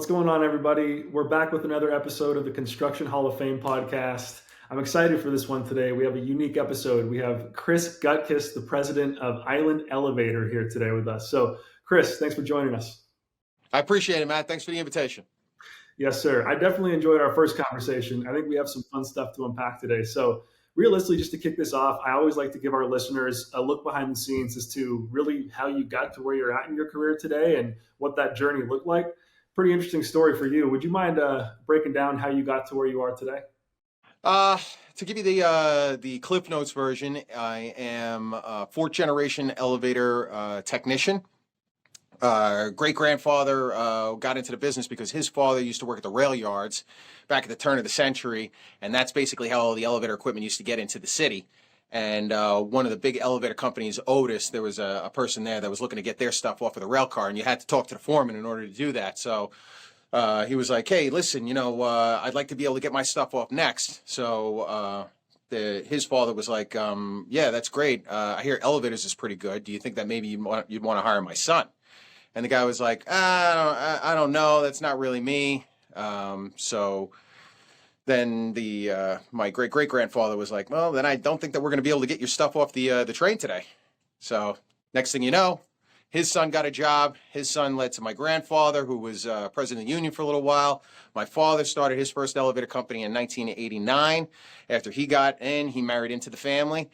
going on, everybody? We're back with another episode of the Construction Hall of Fame podcast. I'm excited for this one today. We have a unique episode. We have Chris Gutkes, the president of Island Elevator, here today with us. So, Chris, thanks for joining us. I appreciate it, Matt. Thanks for the invitation. Yes, sir. I definitely enjoyed our first conversation. I think we have some fun stuff to unpack today. So, realistically, just to kick this off, I always like to give our listeners a look behind the scenes as to really how you got to where you're at in your career today and what that journey looked like. Pretty interesting story for you. Would you mind breaking down how you got to where you are today? To give you the Cliff Notes version, I am a fourth generation elevator technician. Great grandfather got into the business because his father used to work at the rail yards back at the turn of the century, and that's basically how all the elevator equipment used to get into the city. And one of the big elevator companies, Otis, there was a person there that was looking to get their stuff off of the rail car, and you had to talk to the foreman in order to do that. So he was like, hey, listen, I'd like to be able to get my stuff off next. So his father was like, yeah, that's great. I hear elevators is pretty good. Do you think that maybe you'd want to hire my son? And the guy was like, I don't know. That's not really me. So then my great-great-grandfather was like, well, then I don't think that we're going to be able to get your stuff off the train today. So next thing you know, his son got a job. His son led to my grandfather, who was president of the union for a little while. My father started his first elevator company in 1989. After he got in, he married into the family.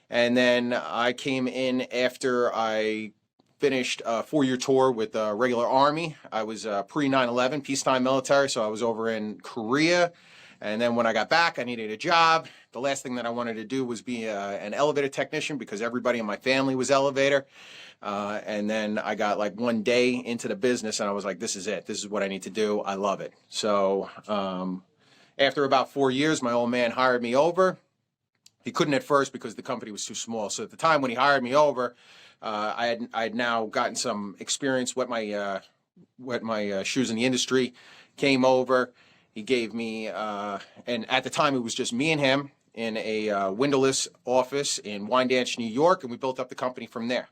And then I came in after I finished a 4-year tour with the regular Army. I was pre-9/11, peacetime military, so I was over in Korea. And then when I got back, I needed a job. The last thing that I wanted to do was be an elevator technician because everybody in my family was elevator. And then I got like one day into the business and I was like, this is it. This is what I need to do. I love it. So after about 4 years, my old man hired me over. He couldn't at first because the company was too small. So at the time when he hired me over, I had now gotten some experience, wet my shoes in the industry, came over. He gave me, and at the time it was just me and him in a windowless office in Wyandanch, New York, and we built up the company from there.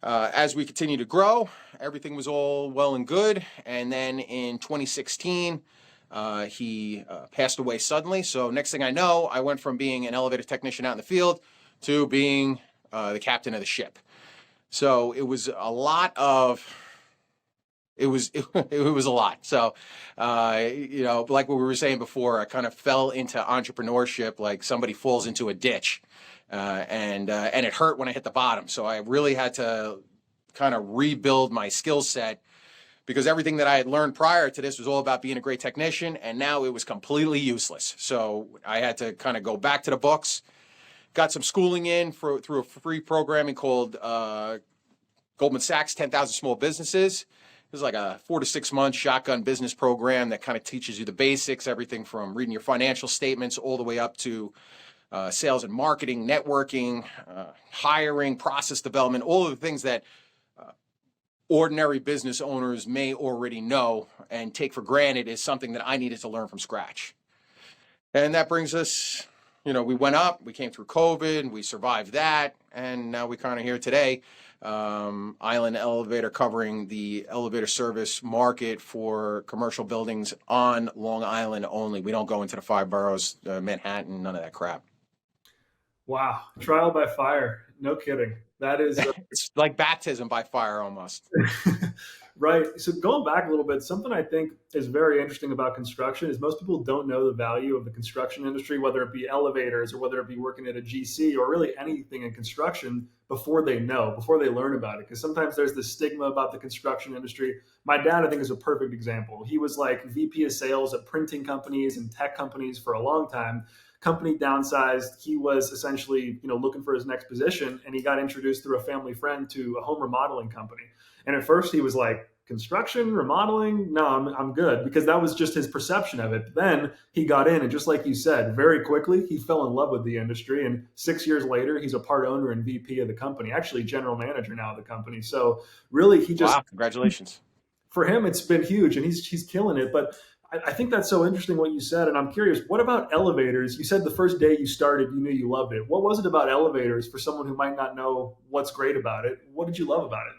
As we continued to grow, everything was all well and good, and then in 2016, he passed away suddenly. So next thing I know, I went from being an elevator technician out in the field to being the captain of the ship. So it was a lot of. It was a lot. So, like what we were saying before, I kind of fell into entrepreneurship like somebody falls into a ditch, and it hurt when I hit the bottom. So I really had to kind of rebuild my skill set because everything that I had learned prior to this was all about being a great technician, and now it was completely useless. So I had to kind of go back to the books, got some schooling in through a free programming called Goldman Sachs 10,000 Small Businesses. It was like a 4 to 6 month shotgun business program that kind of teaches you the basics, everything from reading your financial statements all the way up to sales and marketing, networking, hiring, process development, all of the things that ordinary business owners may already know and take for granted is something that I needed to learn from scratch. And that brings us, we went up, we came through COVID, we survived that, and now we're kind of here today. Island Elevator covering the elevator service market for commercial buildings on Long Island only. We don't go into the 5 boroughs, Manhattan, none of that crap. Wow. Trial by fire. No kidding. That is... It's like baptism by fire almost. Right. So going back a little bit, something I think is very interesting about construction is most people don't know the value of the construction industry, whether it be elevators or whether it be working at a GC or really anything in construction before they learn about it. Because sometimes there's this stigma about the construction industry. My dad, I think, is a perfect example. He was like VP of sales at printing companies and tech companies for a long time. Company downsized. He was essentially, looking for his next position, and he got introduced through a family friend to a home remodeling company. And at first he was like, construction, remodeling? No, I'm good, because that was just his perception of it. But then he got in, and just like you said, very quickly, he fell in love with the industry. And 6 years later, he's a part owner and VP of the company, actually general manager now of the company. So really, Wow, congratulations. For him, it's been huge, and he's killing it. But I think that's so interesting what you said. And I'm curious, what about elevators? You said the first day you started, you knew you loved it. What was it about elevators for someone who might not know what's great about it? What did you love about it?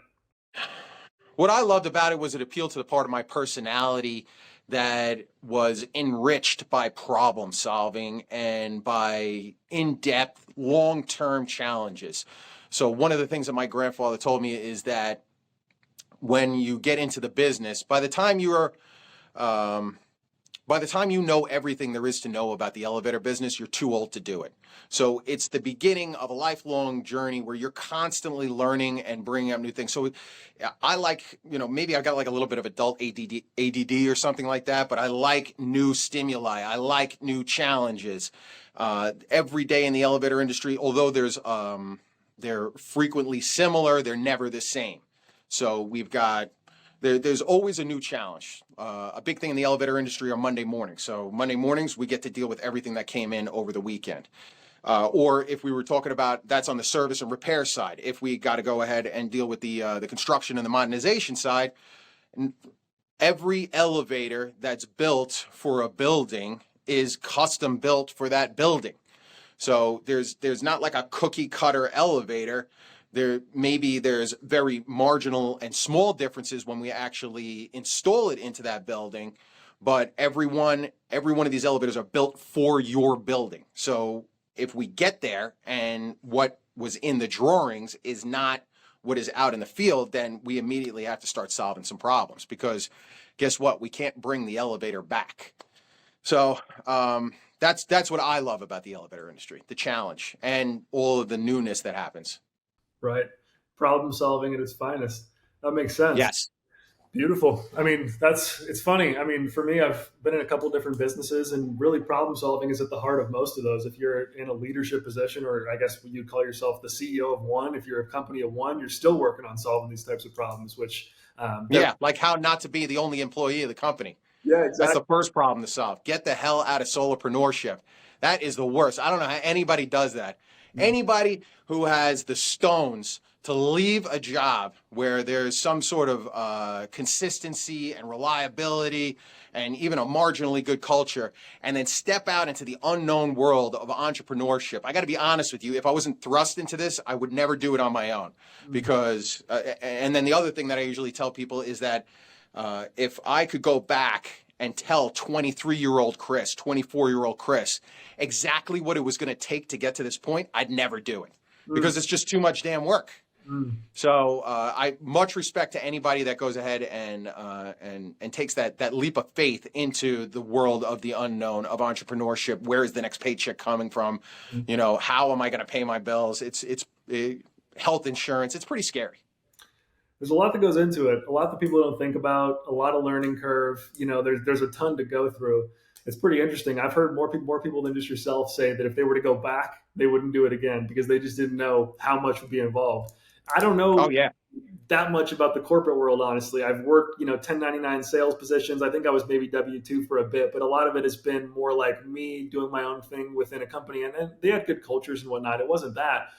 What I loved about it was it appealed to the part of my personality that was enriched by problem solving and by in-depth, long-term challenges. So one of the things that my grandfather told me is that when you get into the business, um, by the time you know everything there is to know about the elevator business, you're too old to do it. So it's the beginning of a lifelong journey where you're constantly learning and bringing up new things. So I like, maybe I got like a little bit of adult ADD or something like that, but I like new stimuli. I like new challenges. Every day in the elevator industry, although they're frequently similar, they're never the same. So there's always a new challenge. A big thing in the elevator industry are Monday mornings. So Monday mornings, we get to deal with everything that came in over the weekend. Or if we were talking about, that's on the service and repair side. If we got to go ahead and deal with the construction and the modernization side, every elevator that's built for a building is custom built for that building. So there's not like a cookie cutter elevator. There's very marginal and small differences when we actually install it into that building, but every one of these elevators are built for your building. So if we get there and what was in the drawings is not what is out in the field, then we immediately have to start solving some problems, because guess what? We can't bring the elevator back. So that's what I love about the elevator industry, the challenge and all of the newness that happens. Right. Problem solving at its finest. That makes sense. Yes. Beautiful. I mean, it's funny. I mean, for me, I've been in a couple different businesses, and really problem solving is at the heart of most of those. If you're in a leadership position, or I guess you'd call yourself the CEO of one, if you're a company of one, you're still working on solving these types of problems, which, Yeah, like how not to be the only employee of the company. yeah, That's exactly. the first problem to solve. Get the hell out of solopreneurship. That is the worst. I don't know how anybody does that. Anybody who has the stones to leave a job where there's some sort of consistency and reliability and even a marginally good culture, and then step out into the unknown world of entrepreneurship. I got to be honest with you. If I wasn't thrust into this, I would never do it on my own. Because, and then the other thing that I usually tell people is that if I could go back and tell 23-year-old Chris, 24-year-old Chris, exactly what it was going to take to get to this point, I'd never do it, because it's just too much damn work. So I much respect to anybody that goes ahead and takes that leap of faith into the world of the unknown of entrepreneurship. Where is the next paycheck coming from? How am I going to pay my bills? It's health insurance. It's pretty scary. There's a lot that goes into it. A lot that people don't think about. A lot of learning curve. There's a ton to go through. It's pretty interesting. I've heard more people than just yourself say that if they were to go back, they wouldn't do it again, because they just didn't know how much would be involved. I don't Oh know yeah. that much about the corporate world, honestly. I've worked, 1099 sales positions. I think I was maybe W-2 for a bit, but a lot of it has been more like me doing my own thing within a company. And they had good cultures and whatnot. It wasn't that.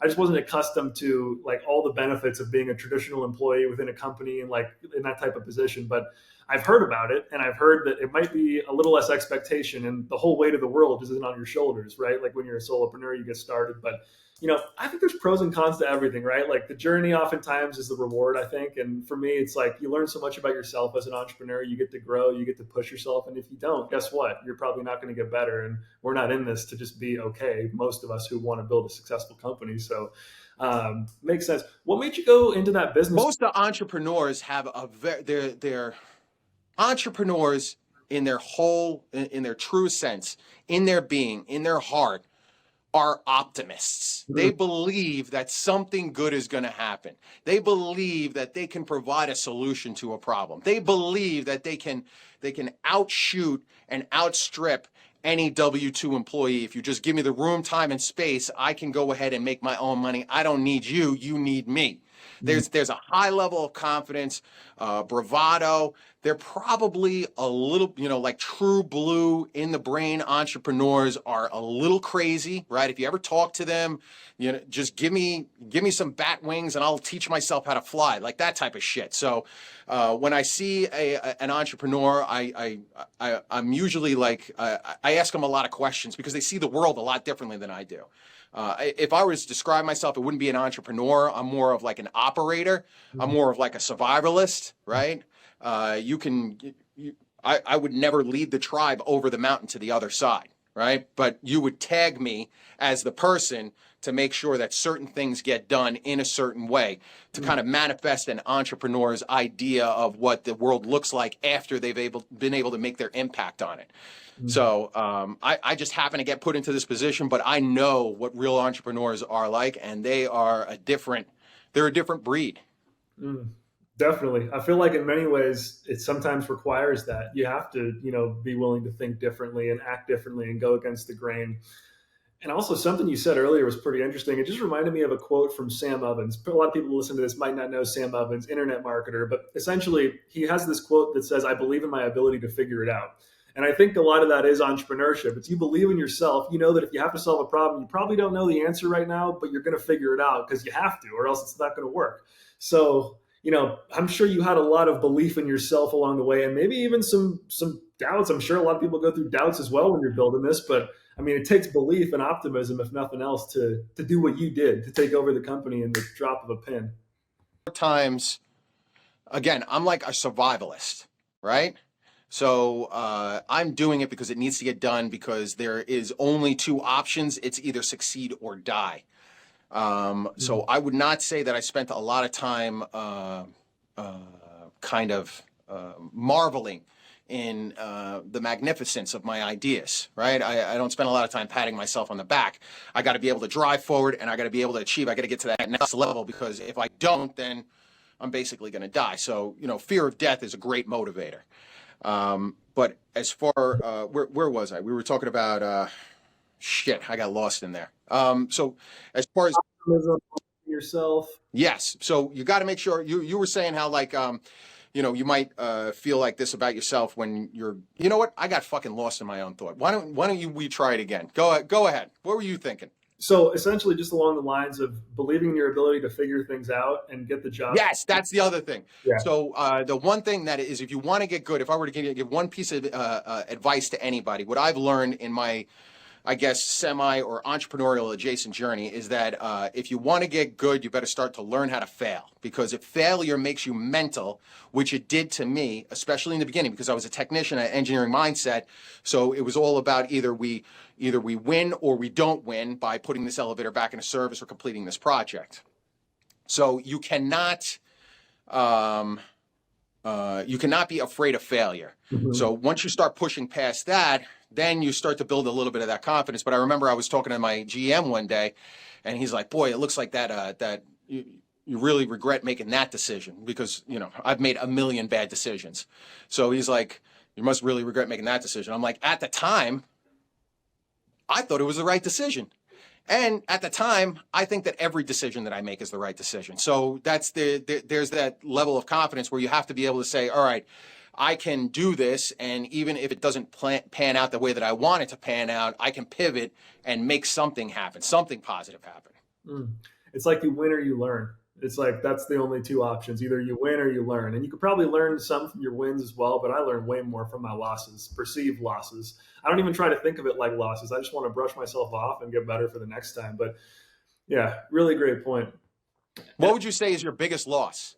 I just wasn't accustomed to like all the benefits of being a traditional employee within a company and like in that type of position. But I've heard about it, and I've heard that it might be a little less expectation, and the whole weight of the world isn't on your shoulders, right? Like when you're a solopreneur, you get started. But I think there's pros and cons to everything, right? Like the journey oftentimes is the reward, I think. And for me, it's like you learn so much about yourself as an entrepreneur. You get to grow, you get to push yourself. And if you don't, guess what? You're probably not going to get better. And we're not in this to just be okay. Most of us who want to build a successful company. So makes sense. What made you go into that business? Most of the entrepreneurs have they're entrepreneurs in their true sense, in their being, in their heart, are optimists. They believe that something good is going to happen. They believe that they can provide a solution to a problem. They believe that they can outshoot and outstrip any W-2 employee. If you just give me the room, time, and space, I can go ahead and make my own money. I don't need you. You need me. There's a high level of confidence, bravado. They're probably a little, like true blue in the brain entrepreneurs are a little crazy, right? If you ever talk to them, just give me some bat wings and I'll teach myself how to fly, like that type of shit. So when I see an entrepreneur, I'm usually like, I ask them a lot of questions because they see the world a lot differently than I do. If I was to describe myself, it wouldn't be an entrepreneur. I'm more of like an operator. I'm more of like a survivalist, right? You can, I would never lead the tribe over the mountain to the other side, right? But you would tag me as the person to make sure that certain things get done in a certain way to kind of manifest an entrepreneur's idea of what the world looks like after been able to make their impact on it. So I just happen to get put into this position, but I know what real entrepreneurs are like, and they're a different breed. Mm, definitely. I feel like in many ways it sometimes requires that. You have to, be willing to think differently and act differently and go against the grain. And also something you said earlier was pretty interesting. It just reminded me of a quote from Sam Ovens. A lot of people who listen to this might not know Sam Ovens, internet marketer, but essentially he has this quote that says, "I believe in my ability to figure it out." And I think a lot of that is entrepreneurship. It's you believe in yourself. You know that if you have to solve a problem, you probably don't know the answer right now, but you're going to figure it out because you have to, or else it's not going to work. So, I'm sure you had a lot of belief in yourself along the way, and maybe even some doubts. I'm sure a lot of people go through doubts as well when you're building this, but I mean, it takes belief and optimism, if nothing else, to do what you did, to take over the company in the drop of a pin. Times, again, I'm like a survivalist, right? So I'm doing it because it needs to get done because there is only two options. It's either succeed or die. So I would not say that I spent a lot of time kind of marveling in the magnificence of my ideas, right? I don't spend a lot of time patting myself on the back. I got to be able to drive forward and I got to be able to achieve. I got to get to that next level because if I don't, then I'm basically going to die. So, fear of death is a great motivator. But as far, where was I? We were talking about, shit, I got lost in there. So as far as Yourself. yes, so you got to make sure you were saying how like, you might feel like this about yourself when you know what? I got fucking lost in my own thought. Why don't we try it again? Go ahead. What were you thinking? So essentially, just along the lines of believing in your ability to figure things out and get the job. Yes, that's the other thing. Yeah. So the one thing that is, if you want to get good, if I were to give one piece of advice to anybody, what I've learned in my, I guess, semi or entrepreneurial adjacent journey is that if you want to get good, you better start to learn how to fail. Because if failure makes you mental, which it did to me, especially in the beginning, because I was a technician at engineering mindset. So it was all about either we win or we don't win by putting this elevator back into service or completing this project. So you cannot be afraid of failure. Mm-hmm. So once you start pushing past that, then you start to build a little bit of that confidence. But I remember I was talking to my GM one day, and he's like, "Boy, it looks like that you really regret making that decision because I've made a million bad decisions." So he's like, "You must really regret making that decision." I'm like, "At the time, I thought it was the right decision." And at the time, I think that every decision that I make is the right decision. So there's that level of confidence where you have to be able to say, all right, I can do this. And even if it doesn't pan out the way that I want it to pan out, I can pivot and make something happen, something positive happen. It's like you win or you learn. It's like that's the only two options. Either you win or you learn. And you could probably learn some from your wins as well, but I learn way more from my losses, perceived losses. I don't even try to think of it like losses. I just want to brush myself off and get better for the next time. But yeah, really great point. What would you say is your biggest loss?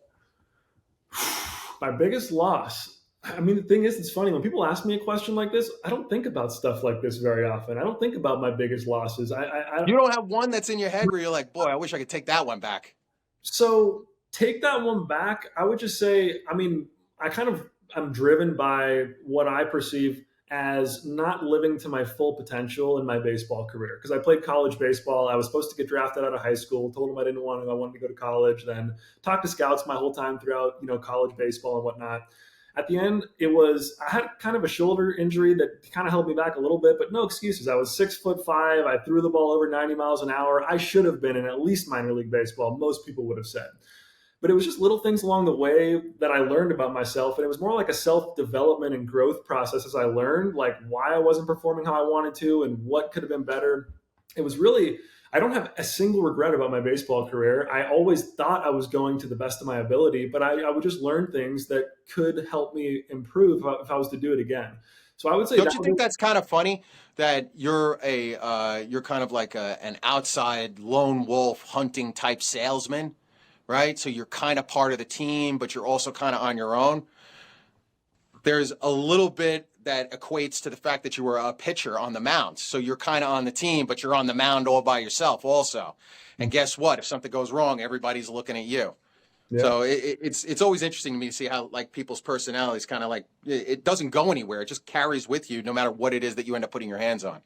My biggest loss. I mean, the thing is, it's funny when people ask me a question like this. I don't think about stuff like this very often. I don't think about my biggest losses. You don't have one that's in your head where you're like, boy, I wish I could take that one back. So take that one back. I would just say, I mean, I'm driven by what I perceive as not living to my full potential in my baseball career. Because I played college baseball. I was supposed to get drafted out of high school, told them I didn't want to, I wanted to go to college, then talked to scouts my whole time throughout, college baseball and whatnot. At the end, I had kind of a shoulder injury that kind of held me back a little bit, but no excuses. I was 6'5". I threw the ball over 90 miles an hour. I should have been in at least minor league baseball. Most people would have said. But it was just little things along the way that I learned about myself. And it was more like a self-development and growth process as I learned, like why I wasn't performing how I wanted to and what could have been better. It was really, I don't have a single regret about my baseball career. I always thought I was going to the best of my ability, but I would just learn things that could help me improve if I was to do it again. So I would say Don't that you think was that's kind of funny that you're kind of like an outside lone wolf hunting type salesman, right? So you're kind of part of the team, but you're also kind of on your own. There's a little bit that equates to the fact that you were a pitcher on the mound. So you're kind of on the team, but you're on the mound all by yourself also. And guess what? If something goes wrong, everybody's looking at you. yeah. So it's always interesting to me to see how like people's personalities kind of like it doesn't go anywhere. It just carries with you no matter what it is that you end up putting your hands on.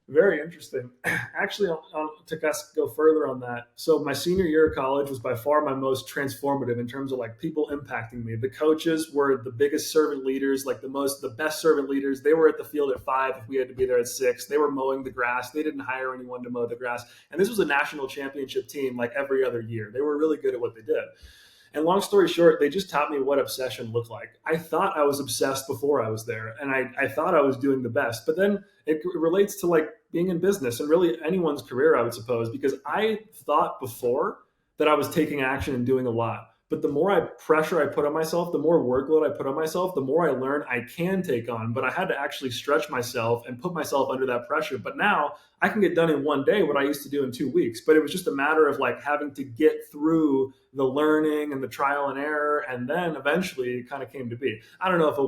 Very interesting. Actually, to go further on that. So my senior year of college was by far my most transformative in terms of like people impacting me. The coaches were the biggest servant leaders, like the best servant leaders. They were at the field at 5 if we had to be there at 6. They were mowing the grass. They didn't hire anyone to mow the grass. And this was a national championship team like every other year. They were really good at what they did. And long story short, they just taught me what obsession looked like. I thought I was obsessed before I was there, and I thought I was doing the best. But then it relates to like being in business and really anyone's career, I would suppose, because I thought before that I was taking action and doing a lot. But the more pressure I put on myself, the more workload I put on myself, the more I learn I can take on. But I had to actually stretch myself and put myself under that pressure. But now I can get done in one day what I used to do in 2 weeks. But it was just a matter of like having to get through the learning and the trial and error. And then eventually it kind of came to be. I don't know if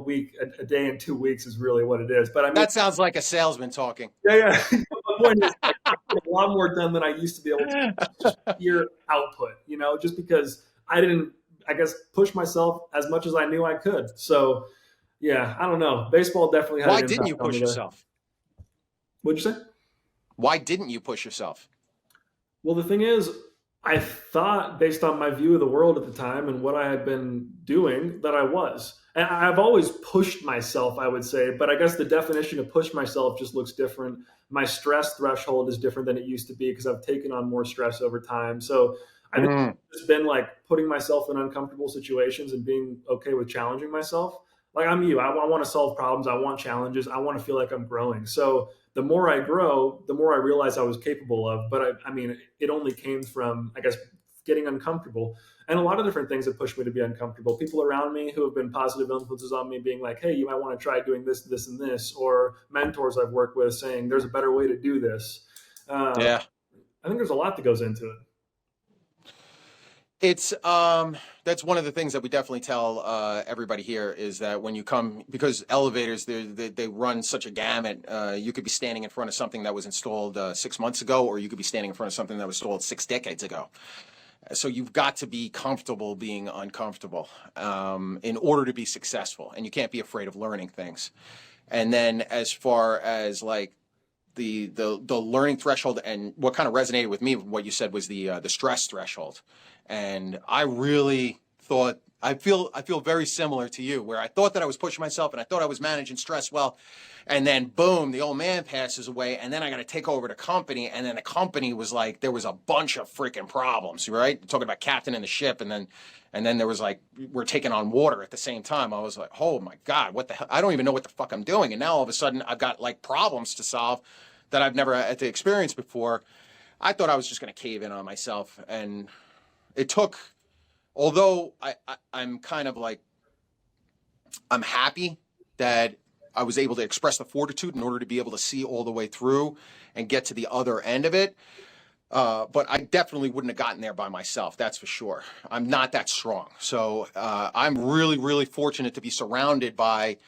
a day in 2 weeks is really what it is. But I mean, That sounds like a salesman talking. yeah, yeah. The point is, like, I get a lot more done than I used to be able to. Just sheer output, just because I didn't, I guess, push myself as much as I knew I could. So, yeah, I don't know. Baseball definitely had Why an didn't impact you on me push there. yourself? What'd you say? Why didn't you push yourself? Well, the thing is, I thought, based on my view of the world at the time and what I had been doing, that I was. And I've always pushed myself, I would say, but I guess the definition of push myself just looks different. My stress threshold is different than it used to be because I've taken on more stress over time. So I think Mm. it's been like putting myself in uncomfortable situations and being okay with challenging myself. Like I'm you, I want to solve problems, I want challenges, I want to feel like I'm growing. So the more I grow, the more I realize I was capable of. But I mean, it only came from, I guess, getting uncomfortable. And a lot of different things that pushed me to be uncomfortable. People around me who have been positive influences on me being like, hey, you might want to try doing this, this, and this. Or mentors I've worked with saying, there's a better way to do this. Uh, Yeah. I think there's a lot that goes into it. It's that's one of the things that we definitely tell everybody here is that when you come, because elevators they run such a gamut. You could be standing in front of something that was installed 6 months ago, or you could be standing in front of something that was installed 6 decades ago. So you've got to be comfortable being uncomfortable in order to be successful, and you can't be afraid of learning things. And then as far as like the learning threshold, and what kind of resonated with me, what you said was the stress threshold. And I really thought I feel very similar to you, where I thought that I was pushing myself and I thought I was managing stress well, and then boom, the old man passes away, and then I got to take over the company, and then the company was like there was a bunch of freaking problems, right? Talking about captaining the ship, and then there was like we're taking on water at the same time. I was like, oh my god, what the hell? I don't even know what the fuck I'm doing, and now all of a sudden I've got like problems to solve that I've never had to experience before. I thought I was just going to cave in on myself, and it took, although I'm kind of like, I'm happy that I was able to express the fortitude in order to be able to see all the way through and get to the other end of it. But I definitely wouldn't have gotten there by myself. That's for sure. I'm not that strong. So I'm really, really fortunate to be surrounded by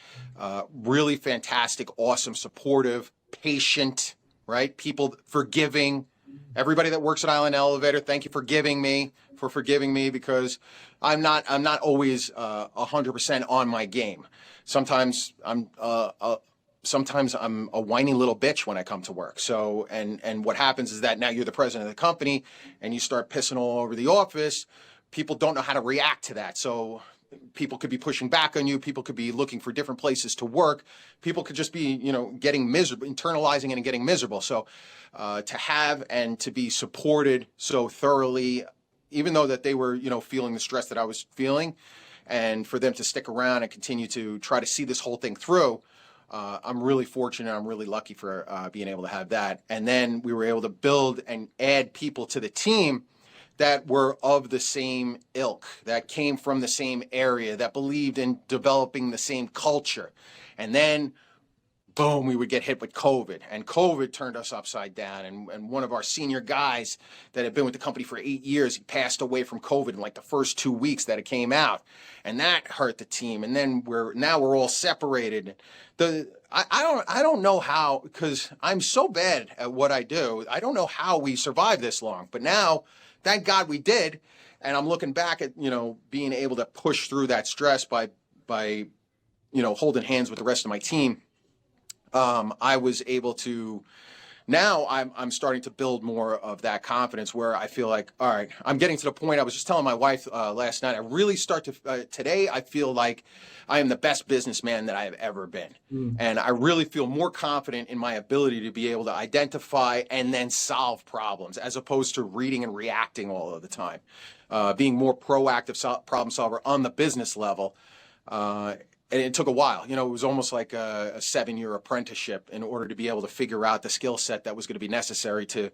really fantastic, awesome, supportive, patient, right? People forgiving. Everybody that works at Island Elevator, thank you for forgiving me because I'm not always 100% on my game. Sometimes I'm a whiny little bitch when I come to work. So and what happens is that now you're the president of the company and you start pissing all over the office. People don't know how to react to that. So people could be pushing back on you. People could be looking for different places to work. People could just be, getting miserable, internalizing it and getting miserable. So to have and to be supported so thoroughly, even though that they were, feeling the stress that I was feeling, and for them to stick around and continue to try to see this whole thing through, I'm really fortunate. I'm really lucky for being able to have that. And then we were able to build and add people to the team that were of the same ilk, that came from the same area, that believed in developing the same culture. And then boom, we would get hit with COVID, and COVID turned us upside down. And one of our senior guys that had been with the company for 8 years, he passed away from COVID in like the first 2 weeks that it came out, and that hurt the team. And then we're all separated. I don't know how, because I'm so bad at what I do. I don't know how we survived this long, but now, thank God we did. And I'm looking back at, being able to push through that stress by holding hands with the rest of my team. I was able to, now I'm starting to build more of that confidence where I feel like, all right, I'm getting to the point. I was just telling my wife last night, I really start to, today I feel like I am the best businessman that I have ever been. And I really feel more confident in my ability to be able to identify and then solve problems, as opposed to reading and reacting all of the time. Being more proactive problem solver on the business level. And it took a while. It was almost like a 7-year apprenticeship in order to be able to figure out the skill set that was going to be necessary to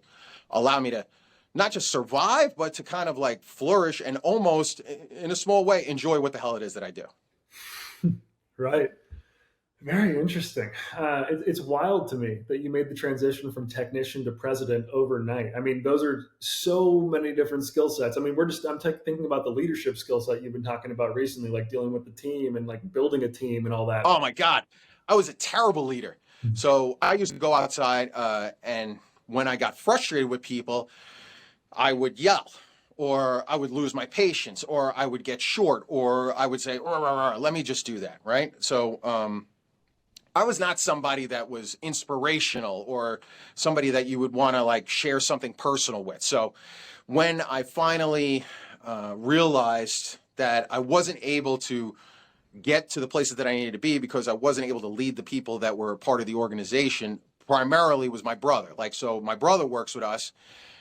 allow me to not just survive, but to kind of like flourish and almost, in a small way, enjoy what the hell it is that I do. Right. Very interesting. It's wild to me that you made the transition from technician to president overnight. I mean, those are so many different skill sets. I mean, I'm thinking about the leadership skill set you've been talking about recently, like dealing with the team and like building a team and all that. Oh my God. I was a terrible leader. So I used to go outside and when I got frustrated with people, I would yell, or I would lose my patience, or I would get short, or I would say, let me just do that. Right. So, I was not somebody that was inspirational or somebody that you would want to like share something personal with. So when I finally realized that I wasn't able to get to the places that I needed to be because I wasn't able to lead the people that were part of the organization, primarily was my brother. So my brother works with us.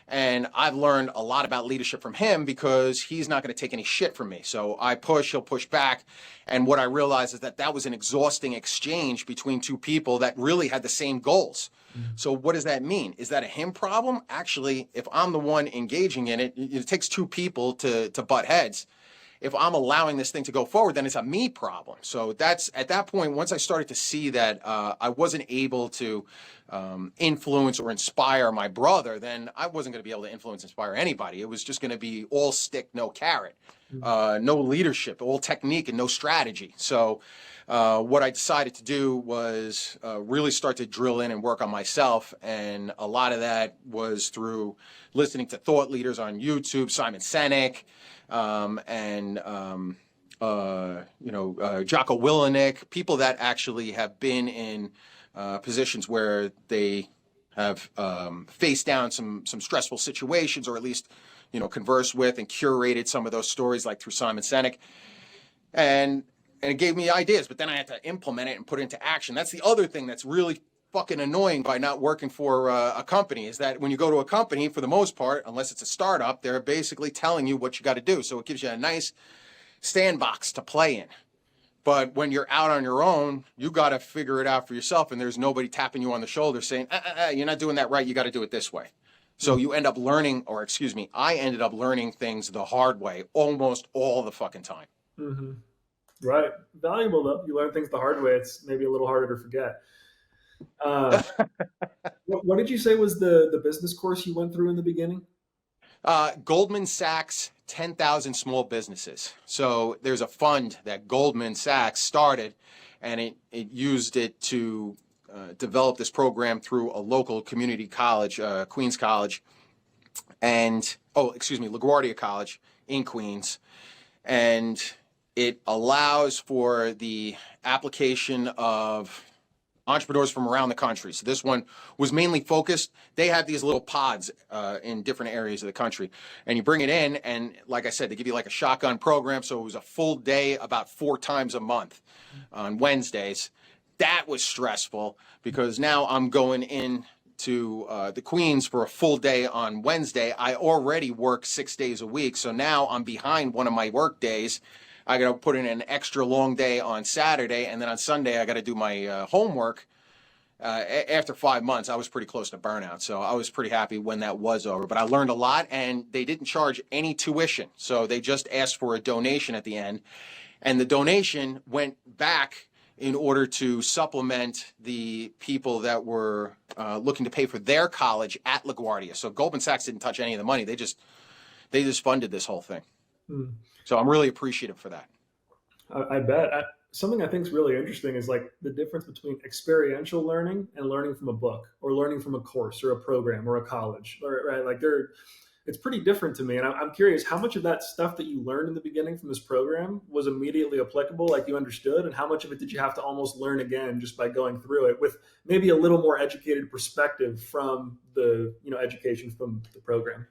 And I've learned a lot about leadership from him because he's not going to take any shit from me. So I push, he'll push back. And what I realized is that was an exhausting exchange between two people that really had the same goals. So what does that mean? Is that a him problem? Actually, if I'm the one engaging in it, it takes two people to butt heads. If I'm allowing this thing to go forward, then it's a me problem. So that's at that point, once I started to see that I wasn't able to influence or inspire my brother, then I wasn't going to be able to influence, inspire anybody. It was just going to be all stick, no carrot, no leadership, all technique and no strategy. So what I decided to do was really start to drill in and work on myself. And a lot of that was through listening to thought leaders on YouTube, Simon Sinek, Jocko Willenick, people that actually have been in positions where they have faced down some stressful situations, or at least conversed with and curated some of those stories, like through Simon Sinek, and it gave me ideas. But then I had to implement it and put it into action. That's the other thing that's really fucking annoying by not working for a company, is that when you go to a company, for the most part, unless it's a startup, they're basically telling you what you got to do. So it gives you a nice sandbox to play in. But when you're out on your own, you got to figure it out for yourself, and there's nobody tapping you on the shoulder saying, you're not doing that right, you got to do it this way. So you end up learning, I ended up learning things the hard way almost all the fucking time. Mm-hmm. Right. Valuable though. You learn things the hard way. It's maybe a little harder to forget. What did you say was the business course you went through in the beginning? Goldman Sachs, 10,000 small businesses. So there's a fund that Goldman Sachs started, and it used it to develop this program through a local community college, Queens College, and LaGuardia College in Queens. And it allows for the application of entrepreneurs from around the country. So this one was mainly focused. They have these little pods in different areas of the country, and you bring it in, and like I said, they give you like a shotgun program. So it was a full day about 4 times a month on Wednesdays. That was stressful because now I'm going in to the Queens for a full day on Wednesday. I already work 6 days a week, so now I'm behind one of my work days. I got to put in an extra long day on Saturday, and then on Sunday I got to do my homework. After 5 months, I was pretty close to burnout, so I was pretty happy when that was over. But I learned a lot, and they didn't charge any tuition, so they just asked for a donation at the end, and the donation went back in order to supplement the people that were looking to pay for their college at LaGuardia. So Goldman Sachs didn't touch any of the money. They just funded this whole thing. Hmm. So I'm really appreciative for that. I bet. Something I think is really interesting is like the difference between experiential learning and learning from a book or learning from a course or a program or a college. Right? Like it's pretty different to me. And I'm curious how much of that stuff that you learned in the beginning from this program was immediately applicable, like you understood, and how much of it did you have to almost learn again just by going through it with maybe a little more educated perspective from the education from the program.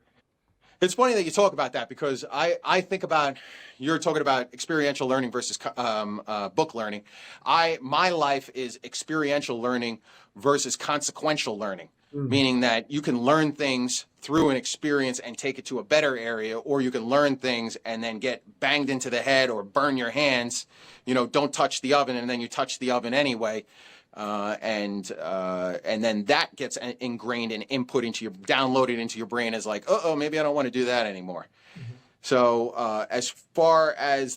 It's funny that you talk about that because I think about, you're talking about experiential learning versus book learning. My life is experiential learning versus consequential learning, Mm. meaning that you can learn things through an experience and take it to a better area, or you can learn things and then get banged into the head or burn your hands. Don't touch the oven, and then you touch the oven anyway. And then that gets ingrained and input into downloaded into your brain as like, oh, maybe I don't want to do that anymore. Mhm. So as far as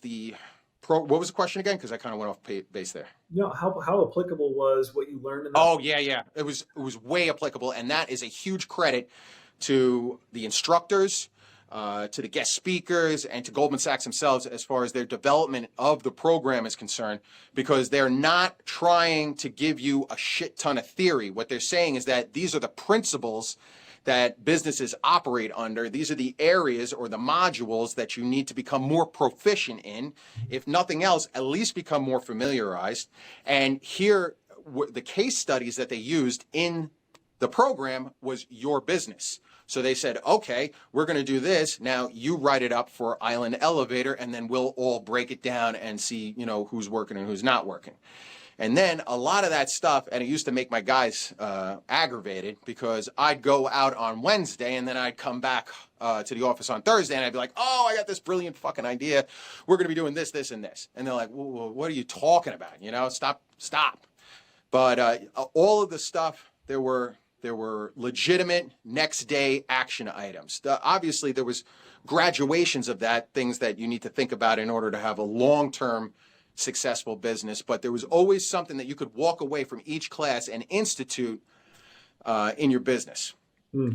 what was the question again? Because I kind of went off base there. How applicable was what you learned in that? Oh yeah. It was way applicable, and that is a huge credit to the instructors, to the guest speakers, and to Goldman Sachs themselves as far as their development of the program is concerned, because they're not trying to give you a shit ton of theory. What they're saying is that these are the principles that businesses operate under. These are the areas or the modules that you need to become more proficient in. If nothing else, at least become more familiarized. And here, the case studies that they used in the program was your business. So they said, okay, we're going to do this. Now you write it up for Island Elevator, and then we'll all break it down and see, who's working and who's not working. And then a lot of that stuff, and it used to make my guys aggravated, because I'd go out on Wednesday and then I'd come back to the office on Thursday and I'd be like, oh, I got this brilliant fucking idea. We're going to be doing this, this, and this. And they're like, well, what are you talking about? Stop. But all of the stuff, there were legitimate next day action items. Obviously, there was graduations of that, things that you need to think about in order to have a long-term successful business. But there was always something that you could walk away from each class and institute in your business. Hmm.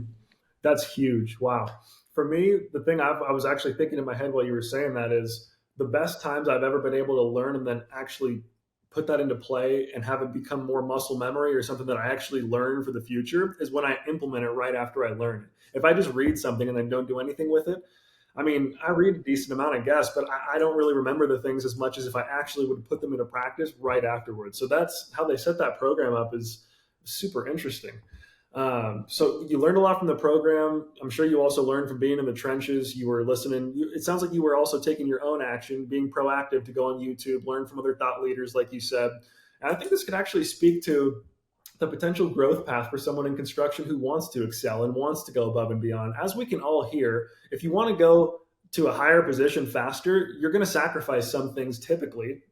That's huge. Wow. For me, the thing I was actually thinking in my head while you were saying that is the best times I've ever been able to learn and then actually put that into play and have it become more muscle memory or something that I actually learn for the future is when I implement it right after I learn it. If I just read something and then don't do anything with it, I mean, I read a decent amount, I guess, but I don't really remember the things as much as if I actually would put them into practice right afterwards. So that's how they set that program up, is super interesting. So you learned a lot from the program. I'm sure you also learned from being in the trenches. You were listening. It sounds like you were also taking your own action, being proactive to go on YouTube, learn from other thought leaders, like you said. And I think this could actually speak to the potential growth path for someone in construction who wants to excel and wants to go above and beyond. As we can all hear, if you want to go to a higher position faster, you're going to sacrifice some things typically.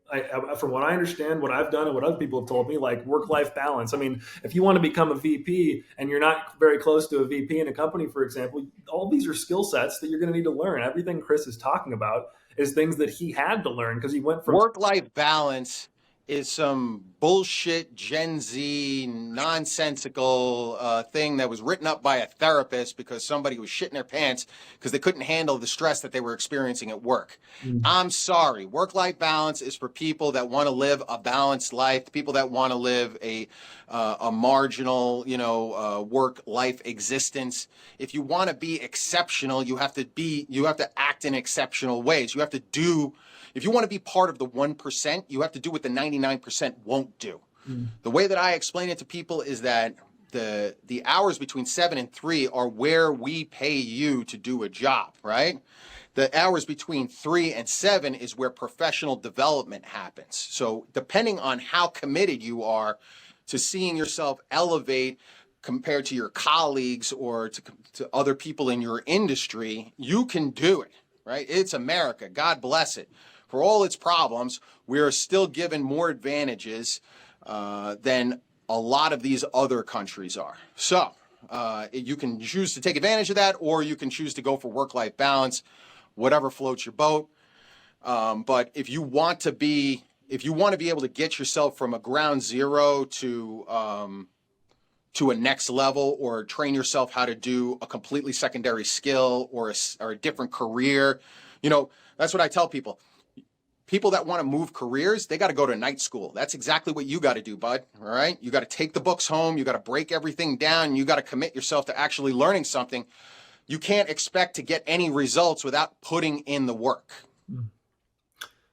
From what I understand, what I've done and what other people have told me, like work-life balance. I mean, if you want to become a VP and you're not very close to a VP in a company, for example, all these are skill sets that you're going to need to learn. Everything Chris is talking about is things that he had to learn because he went from Work-life balance is some bullshit Gen Z nonsensical thing that was written up by a therapist because somebody was shitting their pants because they couldn't handle the stress that they were experiencing at work. I'm sorry. Work-life balance is for people that want to live a balanced life, people that want to live a marginal, work-life existence. If you want to be exceptional, you have to act in exceptional ways. You have to do. If you want to be part of the 1%, you have to do what the 99% won't do. The way that I explain it to people is that the hours between 7 and 3 are where we pay you to do a job, right? The hours between 3 and 7 is where professional development happens. So depending on how committed you are to seeing yourself elevate compared to your colleagues or to other people in your industry, you can do it, right? It's America. God bless it. For all its problems, we are still given more advantages than a lot of these other countries are. So you can choose to take advantage of that, or you can choose to go for work-life balance, whatever floats your boat. But if you want to be if you want to be able to get yourself from a ground zero to a next level, or train yourself how to do a completely secondary skill, or a different career, that's what I tell people. People that want to move careers, they got to go to night school. That's exactly what you got to do, bud. All right. You got to take the books home. You got to break everything down. You got to commit yourself to actually learning something. You can't expect to get any results without putting in the work.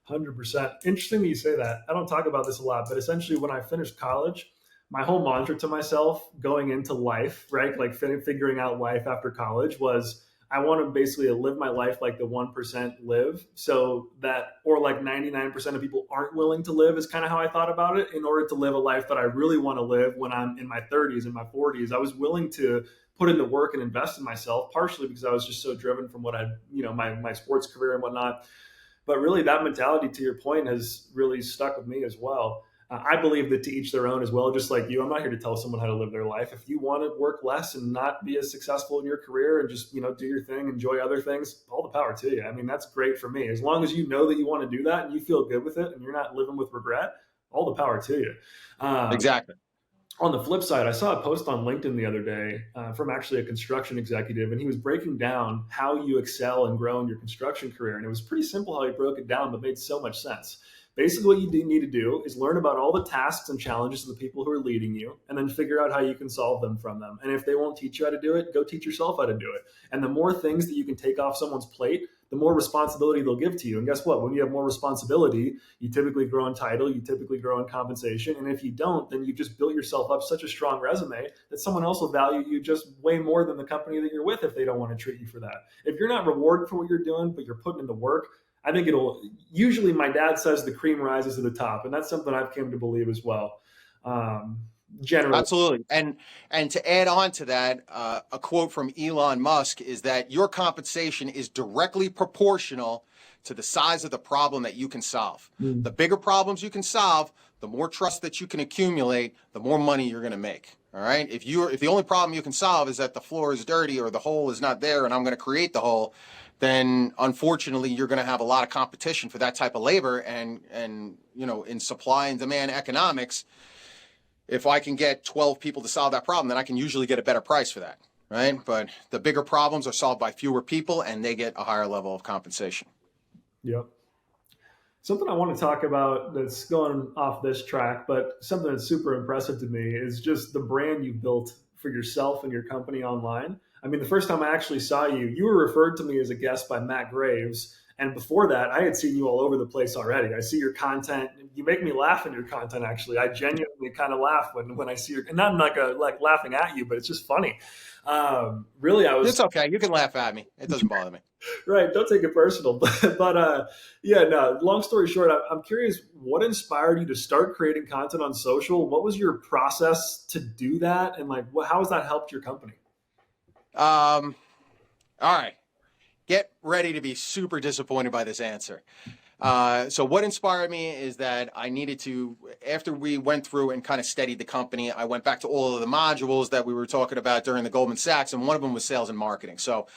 100%. Interesting that you say that. I don't talk about this a lot, but essentially, when I finished college, my whole mantra to myself going into life, right, like figuring out life after college, was I want to basically live my life like the 1% live, so that, or like 99% of people aren't willing to live, is kind of how I thought about it. In order to live a life that I really want to live when I'm in my 30s and my 40s, I was willing to put in the work and invest in myself, partially because I was just so driven from what I, my sports career and whatnot. But really, that mentality, to your point, has really stuck with me as well. I believe that to each their own as well, just like you. I'm not here to tell someone how to live their life. If you want to work less and not be as successful in your career and just, do your thing, enjoy other things, all the power to you. I mean, that's great for me. As long as you know that you want to do that and you feel good with it and you're not living with regret, all the power to you. Exactly. On the flip side, I saw a post on LinkedIn the other day from actually a construction executive, and he was breaking down how you excel and grow in your construction career. And it was pretty simple how he broke it down, but made so much sense. Basically, what you need to do is learn about all the tasks and challenges of the people who are leading you, and then figure out how you can solve them from them. And if they won't teach you how to do it, go teach yourself how to do it. And the more things that you can take off someone's plate, the more responsibility they'll give to you. And guess what? When you have more responsibility, you typically grow in title, you typically grow in compensation. And if you don't, then you've just built yourself up such a strong resume that someone else will value you just way more than the company that you're with if they don't want to treat you for that. If you're not rewarded for what you're doing, but you're putting in the work, I think it'll, usually my dad says the cream rises to the top. And that's something I've come to believe as well. Generally. Absolutely. And to add on to that, a quote from Elon Musk is that your compensation is directly proportional to the size of the problem that you can solve. The bigger problems you can solve, the more trust that you can accumulate, the more money you're going to make. All right. If the only problem you can solve is that the floor is dirty or the hole is not there and I'm going to create the hole, then unfortunately you're going to have a lot of competition for that type of labor. And in supply and demand economics, if I can get 12 people to solve that problem, then I can usually get a better price for that, right? But the bigger problems are solved by fewer people, and they get a higher level of compensation. Yep. Something I want to talk about that's going off this track, but something that's super impressive to me is just the brand you built for yourself and your company online. I mean, the first time I actually saw you, you were referred to me as a guest by Matt Graves. And before that, I had seen you all over the place already. I see your content. You make me laugh in your content, actually. I genuinely kind of laugh when I see your, and not like laughing at you, but it's just funny. Really, I was. It's okay. You can laugh at me. It doesn't bother me. Right. Don't take it personal. But yeah, no, long story short, I'm curious, what inspired you to start creating content on social? What was your process to do that? And like, how has that helped your company? All right. Get ready to be super disappointed by this answer. So what inspired me is that I needed to, after we went through and kind of steadied the company, I went back to all of the modules that we were talking about during the Goldman Sachs, and one of them was sales and marketing. So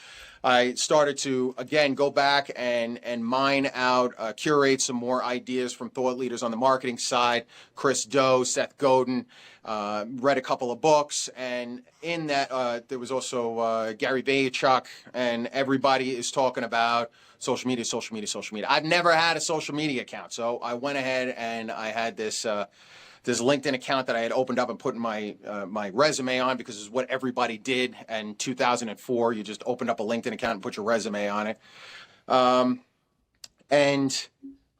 I started to, again, go back and mine out, curate some more ideas from thought leaders on the marketing side, Chris Do, Seth Godin, read a couple of books, and in that there was also Gary Vaynerchuk, and everybody is talking about social media, social media, social media. I've never had a social media account, so I went ahead and I had this LinkedIn account that I had opened up and put my my resume on, because it's what everybody did in 2004. You just opened up a LinkedIn account and put your resume on it. And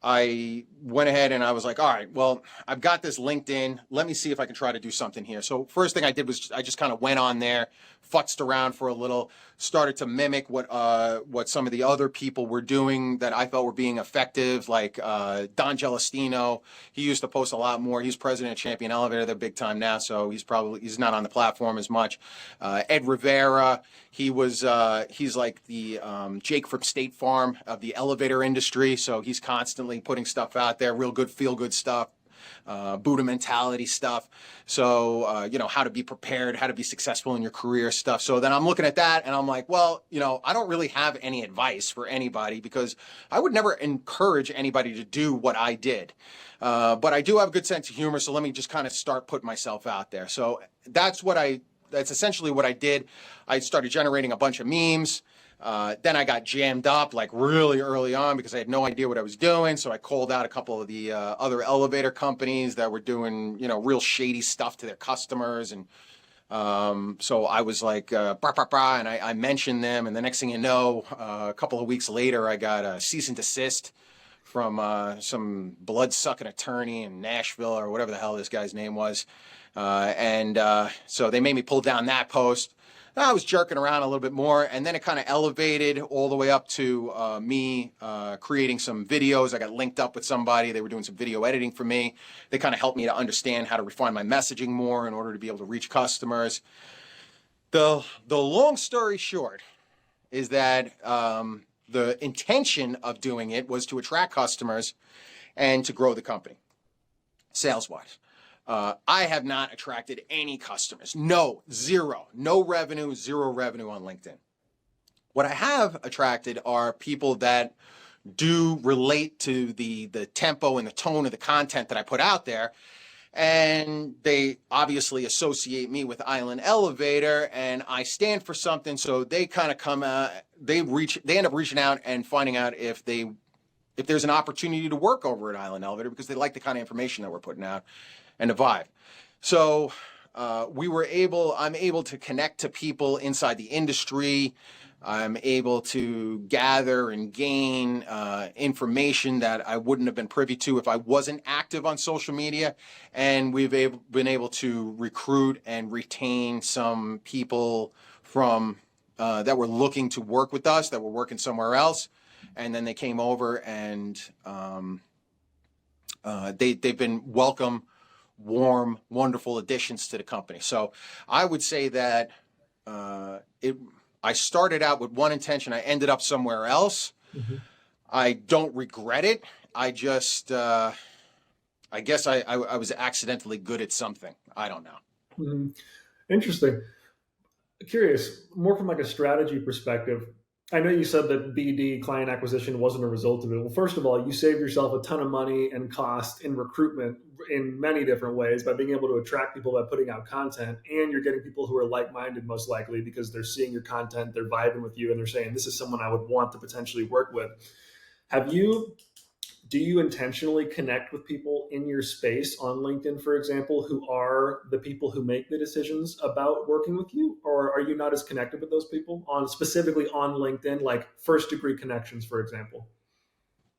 I went ahead and I was like, all right, well, I've got this LinkedIn. Let me see if I can try to do something here. So first thing I did was I just kind of went on there, futzed around for a little, started to mimic what some of the other people were doing that I felt were being effective, like Don Gelastino. He used to post a lot more. He's president of Champion Elevator. They're big time now, so he's not on the platform as much. Ed Rivera, he's like the Jake from State Farm of the elevator industry, so he's constantly putting stuff out there, real good, feel good stuff. Buddha mentality stuff. So, how to be prepared, how to be successful in your career stuff. So then I'm looking at that and I'm like, well, I don't really have any advice for anybody because I would never encourage anybody to do what I did. But I do have a good sense of humor. So let me just kind of start putting myself out there. So that's essentially what I did. I started generating a bunch of memes. Then I got jammed up like really early on because I had no idea what I was doing. So I called out a couple of the other elevator companies that were doing, real shady stuff to their customers. And so I was like, bah, bah, bah, and I mentioned them. And the next thing you know, a couple of weeks later, I got a cease and desist from some blood-sucking attorney in Nashville or whatever the hell this guy's name was. So they made me pull down that post. I was jerking around a little bit more, and then it kind of elevated all the way up to me creating some videos. I got linked up with somebody. They were doing some video editing for me. They kind of helped me to understand how to refine my messaging more in order to be able to reach customers. The long story short is that the intention of doing it was to attract customers and to grow the company, sales-wise. I have not attracted any customers. No, zero. No revenue, zero revenue on LinkedIn. What I have attracted are people that do relate to the tempo and the tone of the content that I put out there. And they obviously associate me with Island Elevator, and I stand for something. So they kind of come out, they end up reaching out and finding out if there's an opportunity to work over at Island Elevator because they like the kind of information that we're putting out and the vibe. So I'm able to connect to people inside the industry. I'm able to gather and gain information that I wouldn't have been privy to if I wasn't active on social media. And we've been able to recruit and retain some people from that were looking to work with us, that were working somewhere else. And then they came over and they've been welcome, warm, wonderful additions to the company. So I would say that I started out with one intention. I ended up somewhere else. Mm-hmm. I don't regret it. I just, I guess I was accidentally good at something. I don't know. Mm-hmm. Interesting. Curious, more from like a strategy perspective. I know you said that BD, client acquisition, wasn't a result of it. Well, first of all, you saved yourself a ton of money and cost in recruitment in many different ways by being able to attract people by putting out content. And you're getting people who are like-minded, most likely, because they're seeing your content, they're vibing with you, and they're saying, this is someone I would want to potentially work with. Do you intentionally connect with people in your space on LinkedIn, for example, who are the people who make the decisions about working with you? Or are you not as connected with those people specifically on LinkedIn, like first degree connections, for example?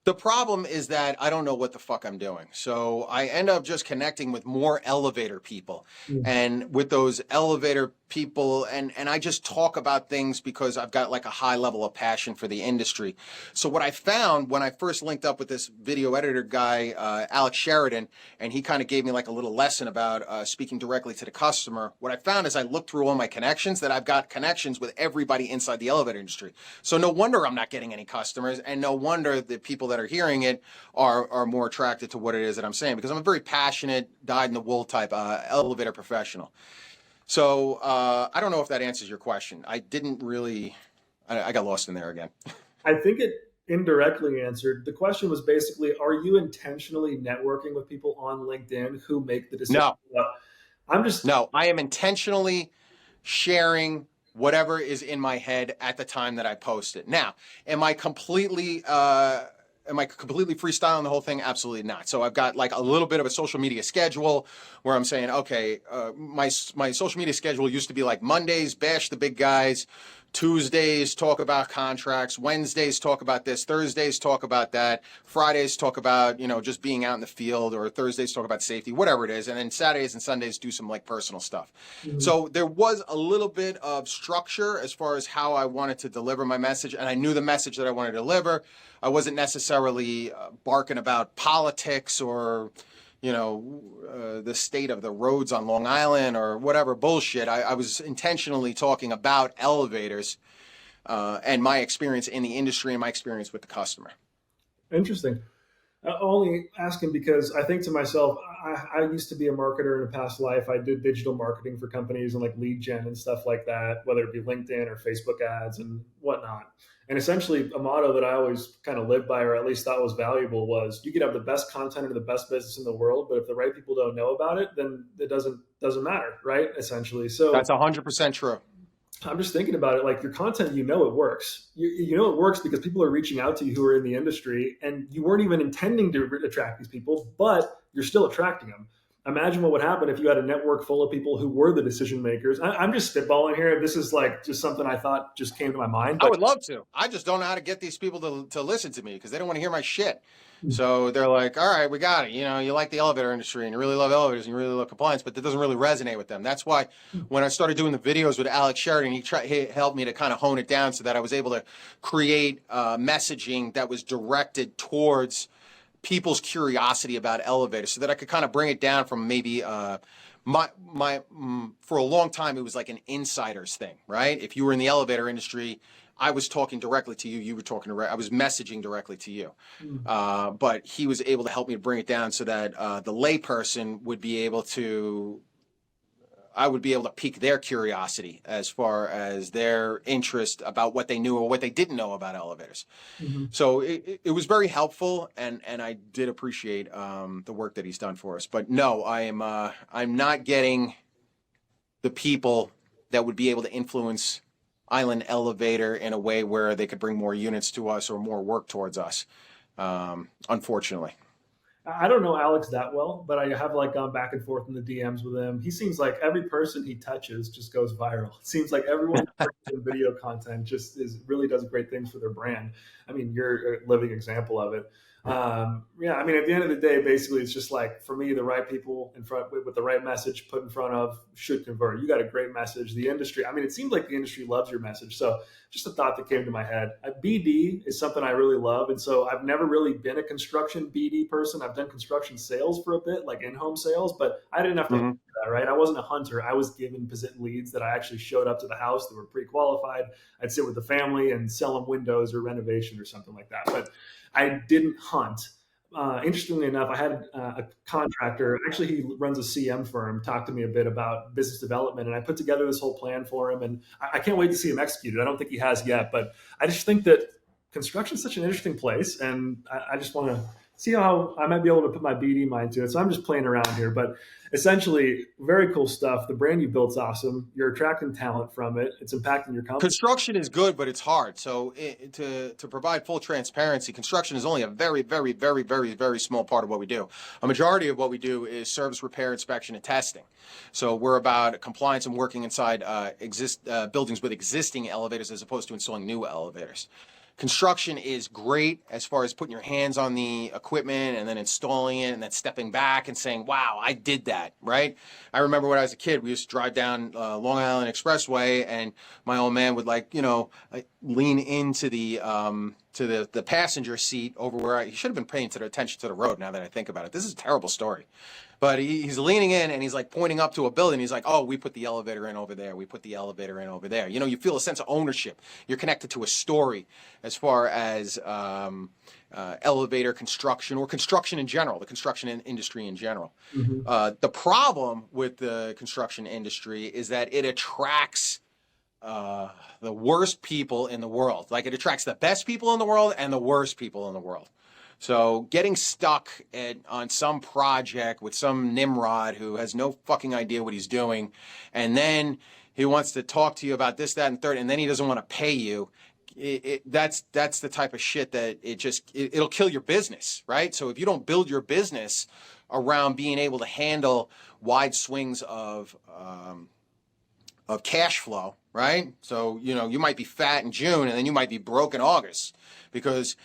The problem is that I don't know what the fuck I'm doing. So I end up just connecting with more elevator people. Mm-hmm. And with those elevator people, and I just talk about things because I've got like a high level of passion for the industry. So what I found when I first linked up with this video editor guy, Alex Sheridan, and he kind of gave me like a little lesson about speaking directly to the customer. What I found is I looked through all my connections that I've got connections with everybody inside the elevator industry. So no wonder I'm not getting any customers, and no wonder the people that are hearing it are more attracted to what it is that I'm saying, because I'm a very passionate, dyed-in-the-wool type elevator professional. So I don't know if that answers your question. I didn't really, I got lost in there again. I think it indirectly answered. The question was basically, are you intentionally networking with people on LinkedIn who make the decision? No, I am intentionally sharing whatever is in my head at the time that I post it. Now, am I completely freestyling the whole thing? Absolutely not. So I've got like a little bit of a social media schedule where I'm saying, okay, my social media schedule used to be like Mondays, bash the big guys, Tuesdays, talk about contracts, Wednesdays, talk about this, Thursdays, talk about that, Fridays, talk about, just being out in the field, or Thursdays, talk about safety, whatever it is. And then Saturdays and Sundays, do some like personal stuff. Mm-hmm. So there was a little bit of structure as far as how I wanted to deliver my message. And I knew the message that I wanted to deliver. I wasn't necessarily barking about politics or, the state of the roads on Long Island or whatever bullshit. I was intentionally talking about elevators and my experience in the industry and my experience with the customer. Interesting. Only asking because I think to myself, I used to be a marketer in a past life. I did digital marketing for companies and like lead gen and stuff like that, whether it be LinkedIn or Facebook ads and whatnot. And essentially, a motto that I always kind of lived by, or at least thought was valuable, was you could have the best content or the best business in the world, but if the right people don't know about it, then it doesn't matter, right? Essentially, That's so 100% true. I'm just thinking about it like your content, it works. You know it works because people are reaching out to you who are in the industry, and you weren't even intending to attract these people, but you're still attracting them. Imagine what would happen if you had a network full of people who were the decision makers. I'm just spitballing here. This is like just something I thought just came to my mind, I but would love to. I just don't know how to get these people to listen to me because they don't want to hear my shit. So they're like, all right, we got it. You know, you like the elevator industry and you really love elevators and you really love compliance, but that doesn't really resonate with them. That's why when I started doing the videos with Alex Sheridan, he helped me to kind of hone it down so that I was able to create messaging that was directed towards people's curiosity about elevators so that I could kind of bring it down from maybe for a long time it was like an insider's thing, right? If you were in the elevator industry, I was talking directly to you, you were talking direct, I was messaging directly to you. But he was able to help me to bring it down so that the layperson would be able to I would be able to pique their curiosity as far as their interest about what they knew or what they didn't know about elevators. Mhm. So it was very helpful, and I did appreciate the work that he's done for us. But no, I'm not getting the people that would be able to influence Island Elevator in a way where they could bring more units to us or more work towards us. Unfortunately. I don't know Alex that well, but I have like gone back and forth in the DMs with him. He seems like every person he touches just goes viral. It seems like everyone who works in video content just is really does great things for their brand. I mean, you're a living example of it. Yeah, I mean, at the end of the day, basically, it's just like for me, the right people in front with the right message put in front of should convert. You got a great message. The industry, I mean, it seems like the industry loves your message. So just a thought that came to my head. BD is something I really love, and so I've never really been a construction BD person. I've done construction sales for a bit, like in-home sales, but I didn't have to Mm-hmm. that, right? I wasn't a hunter. I was given leads that I actually showed up to the house that were pre-qualified. I'd sit with the family and sell them windows or renovation or something like that. But I didn't hunt. Interestingly enough, I had a contractor. Actually, he runs a CM firm. Talk to me a bit about business development, and I put together this whole plan for him. And I can't wait to see him execute it. I don't think he has yet, but I just think that construction is such an interesting place, and I just want to see how I might be able to put my BD mind to it. So I'm just playing around here, but essentially, very cool stuff. The brand you built's awesome. You're attracting talent from it. It's impacting your company. Construction is good, but it's hard. So to provide full transparency, construction is only a very, very, very, very, very small part of what we do. A majority of what we do is service, repair, inspection, and testing. So we're about compliance and working inside buildings with existing elevators as opposed to installing new elevators. Construction is great as far as putting your hands on the equipment and then installing it and then stepping back and saying, wow, I did that, right? I remember when I was a kid, we used to drive down Long Island Expressway and my old man would lean into the passenger seat over where he should have been paying attention to the road now that I think about it. This is a terrible story. But he's leaning in and he's like pointing up to a building. He's like, oh, we put the elevator in over there. We put the elevator in over there. You know, you feel a sense of ownership. You're connected to a story as far as elevator construction or construction in general, the construction industry in general. Mm-hmm. The problem with the construction industry is that it attracts the worst people in the world. Like it attracts the best people in the world and the worst people in the world. So getting stuck on some project with some Nimrod who has no fucking idea what he's doing, and then he wants to talk to you about this, that, and third, and then he doesn't want to pay you. That's the type of shit that it'll kill your business, right? So if you don't build your business around being able to handle wide swings of cash flow, right? So you might be fat in June and then you might be broke in August because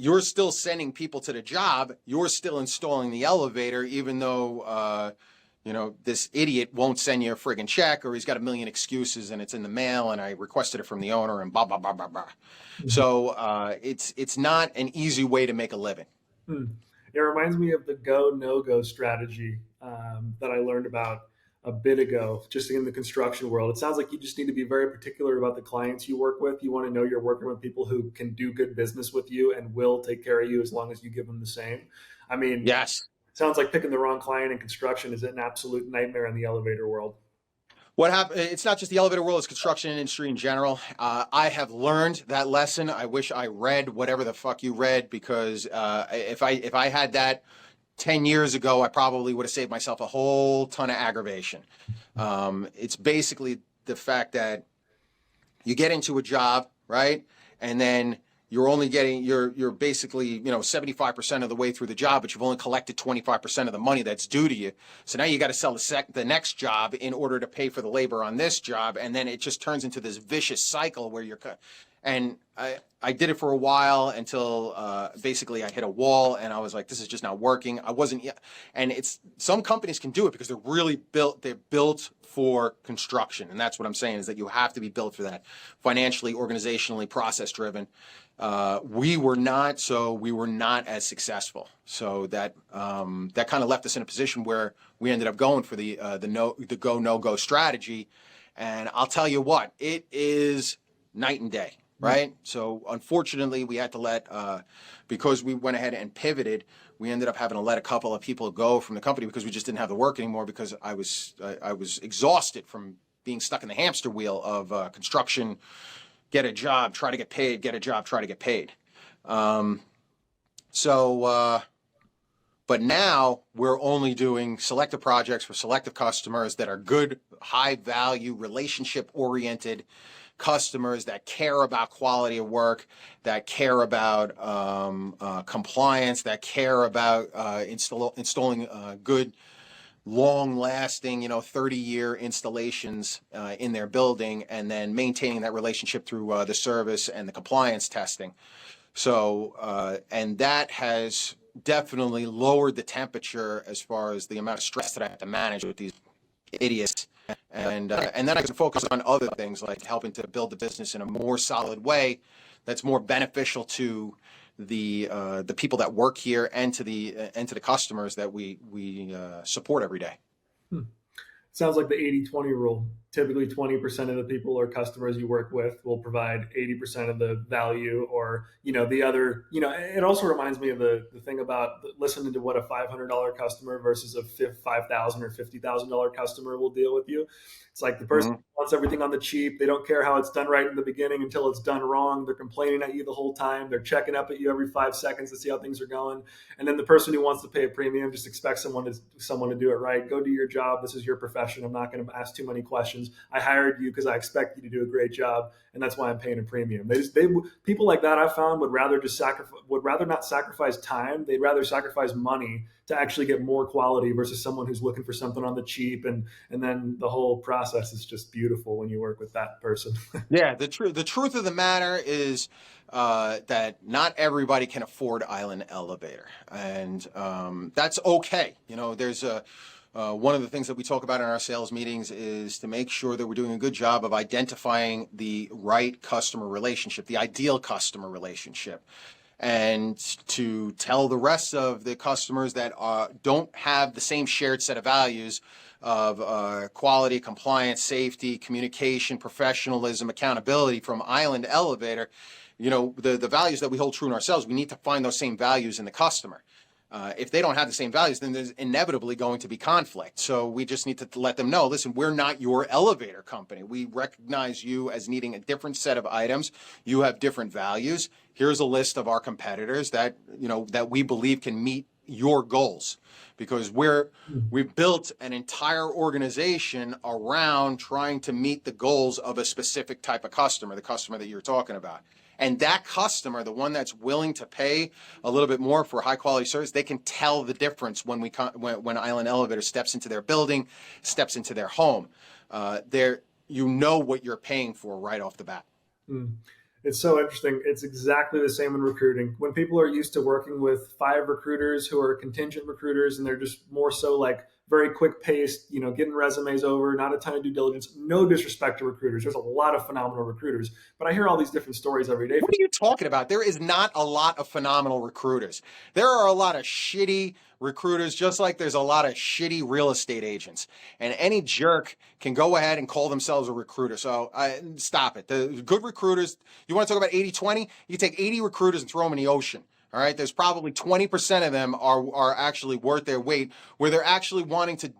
you're still sending people to the job. You're still installing the elevator, even though, this idiot won't send you a friggin' check or he's got a million excuses and it's in the mail and I requested it from the owner and blah, blah, blah, blah, blah. Mm-hmm. So it's not an easy way to make a living. It reminds me of the go no go strategy that I learned about. a bit ago, just in the construction world. It sounds like you just need to be very particular about the clients you work with. You want to know you're working with people who can do good business with you and will take care of you as long as you give them the same. I mean, Yes. sounds like picking the wrong client in construction is an absolute nightmare in the elevator world. What happened? It's not just the elevator world; it's construction industry in general. I have learned that lesson. I wish I read whatever the fuck you read, because if I had that 10 years ago, I probably would have saved myself a whole ton of aggravation. It's basically the fact that you get into a job, right? And then you're basically, 75% of the way through the job, but you've only collected 25% of the money that's due to you. So now you got to sell the next job in order to pay for the labor on this job. And then it just turns into this vicious cycle where and I did it for a while until basically I hit a wall and I was like, this is just not working. I wasn't yet. And some companies can do it because they're built for construction. And that's what I'm saying, is that you have to be built for that, financially, organizationally, process driven. We were not, so we were not as successful. So that kind of left us in a position where we ended up going for the go no go strategy. And I'll tell you what, it is night and day. Right. So unfortunately, we had to because we went ahead and pivoted, we ended up having to let a couple of people go from the company because we just didn't have the work anymore, because I was exhausted from being stuck in the hamster wheel of construction, get a job, try to get paid, get a job, try to get paid. Um, so, but now we're only doing selective projects for selective customers that are good, high value, relationship oriented customers that care about quality of work, that care about compliance, that care about installing good, long-lasting, 30-year installations in their building, and then maintaining that relationship through the service and the compliance testing. So, and that has definitely lowered the temperature as far as the amount of stress that I have to manage with these idiots. And then I can focus on other things like helping to build the business in a more solid way that's more beneficial to the people that work here and to the customers that we support every day. Hmm. Sounds like the 80-20 rule. Typically 20% of the people or customers you work with will provide 80% of the value, or the other. It also reminds me of the thing about listening to what a $500 customer versus a $5,000 or $50,000 customer will deal with you. It's like the person Mm-hmm. wants everything on the cheap. They don't care how it's done right in the beginning until it's done wrong. They're complaining at you the whole time. They're checking up at you every 5 seconds to see how things are going. And then the person who wants to pay a premium just expects someone to do it right. Go do your job. This is your profession. I'm not going to ask too many questions. I hired you because I expect you to do a great job, and that's why I'm paying a premium. People like that, I found, would rather not sacrifice time. They'd rather sacrifice money to actually get more quality versus someone who's looking for something on the cheap. And then the whole process is just beautiful when you work with that person. Yeah, the truth of the matter is that not everybody can afford Island Elevator, and that's okay. There's one of the things that we talk about in our sales meetings is to make sure that we're doing a good job of identifying the right customer relationship, the ideal customer relationship, and to tell the rest of the customers that don't have the same shared set of values of quality, compliance, safety, communication, professionalism, accountability from Island Elevator, the values that we hold true in ourselves, we need to find those same values in the customer. If they don't have the same values, then there's inevitably going to be conflict. So we just need to let them know, listen, we're not your elevator company. We recognize you as needing a different set of items. You have different values. Here's a list of our competitors that we believe can meet your goals, because we've built an entire organization around trying to meet the goals of a specific type of customer, the customer that you're talking about. And that customer, the one that's willing to pay a little bit more for high quality service, they can tell the difference when Island Elevator steps into their building, steps into their home. What you're paying for right off the bat. Mm. It's so interesting. It's exactly the same in recruiting. When people are used to working with 5 recruiters who are contingent recruiters, and they're just more so like very quick paced, getting resumes over, not a ton of due diligence. No disrespect to recruiters. There's a lot of phenomenal recruiters, but I hear all these different stories every day What from. are you talking about? There is not a lot of phenomenal recruiters. There are a lot of shitty recruiters, just like there's a lot of shitty real estate agents. And any jerk can go ahead and call themselves a recruiter. So stop it. The good recruiters, you want to talk about 80-20? You take 80 recruiters and throw them in the ocean. All right, there's probably 20% of them are actually worth their weight, where they're actually wanting to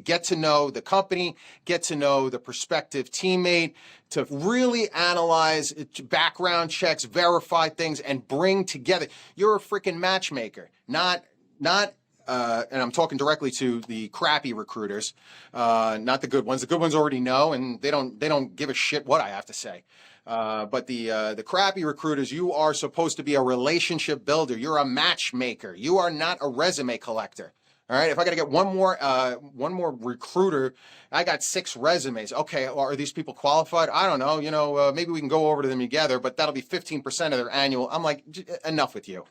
get to know the company, get to know the prospective teammate, to really analyze background checks, verify things, and bring together. You're a freaking matchmaker, not. And I'm talking directly to the crappy recruiters, not the good ones. The good ones already know, and they don't give a shit what I have to say. But the crappy recruiters, you are supposed to be a relationship builder. You're a matchmaker. You are not a resume collector. All right. If I got to get one more recruiter, I got 6 resumes. Okay. Are these people qualified? I don't know. Maybe we can go over to them together, but that'll be 15% of their annual. I'm like, enough with you.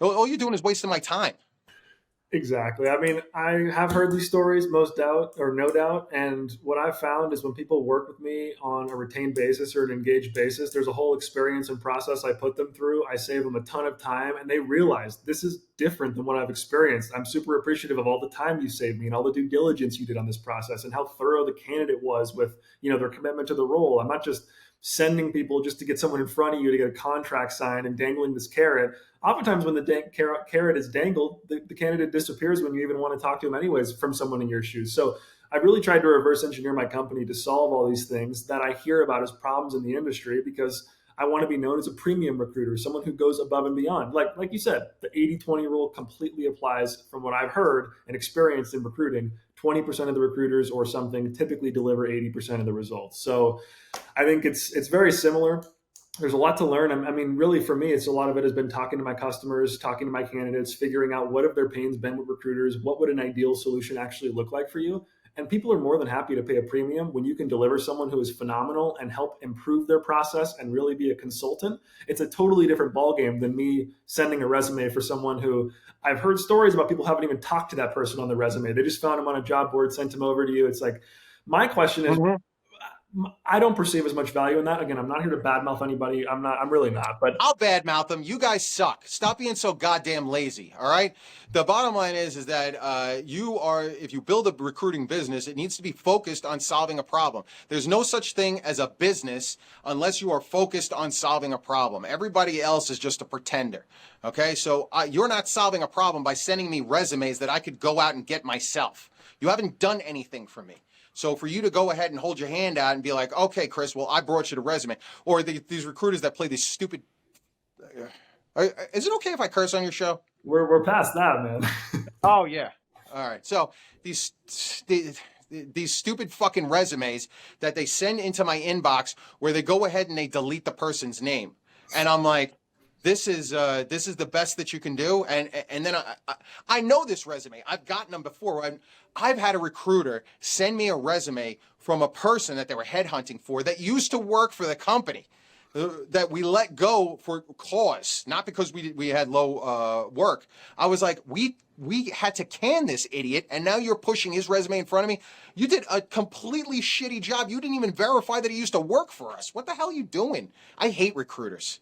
All you're doing is wasting my time. Exactly. I mean, I have heard these stories, most doubt or no doubt. And what I've found is when people work with me on a retained basis or an engaged basis, there's a whole experience and process I put them through. I save them a ton of time and they realize this is different than what I've experienced. I'm super appreciative of all the time you saved me and all the due diligence you did on this process and how thorough the candidate was with, their commitment to the role. I'm not just sending people just to get someone in front of you to get a contract signed and dangling this carrot. Oftentimes, when the carrot is dangled, the candidate disappears when you even want to talk to him, anyways, from someone in your shoes. So I really tried to reverse engineer my company to solve all these things that I hear about as problems in the industry because I want to be known as a premium recruiter, someone who goes above and beyond. Like you said, the 80-20 rule completely applies from what I've heard and experienced in recruiting. 20% of the recruiters or something typically deliver 80% of the results. So I think it's very similar. There's a lot to learn. I mean, really, for me, it's a lot of it has been talking to my customers, talking to my candidates, figuring out what have their pains been with recruiters, what would an ideal solution actually look like for you. And people are more than happy to pay a premium when you can deliver someone who is phenomenal and help improve their process and really be a consultant. It's a totally different ballgame than me sending a resume for someone who I've heard stories about people haven't even talked to that person on the resume. They just found them on a job board, sent them over to you. It's like, my question is, Mhm. I don't perceive as much value in that. Again, I'm not here to badmouth anybody. I'm not. I'm really not. But I'll badmouth them. You guys suck. Stop being so goddamn lazy. All right. The bottom line is that if you build a recruiting business, it needs to be focused on solving a problem. There's no such thing as a business unless you are focused on solving a problem. Everybody else is just a pretender. Okay. So you're not solving a problem by sending me resumes that I could go out and get myself. You haven't done anything for me. So for you to go ahead and hold your hand out and be like, okay, Chris, well, I brought you the resume. Or these recruiters that play these stupid. Is it okay if I curse on your show? we're past that, man. Oh, yeah. All right. So these, these stupid fucking resumes that they send into my inbox where they go ahead and they delete the person's name. And I'm like, this is the best that you can do. And then I know this resume. I've gotten them before. I've had a recruiter send me a resume from a person that they were headhunting for that used to work for the company that we let go for cause, not because we had low work. I was like, we had to can this idiot, and now you're pushing his resume in front of me. You did a completely shitty job. You didn't even verify that he used to work for us. What the hell are you doing? I hate recruiters.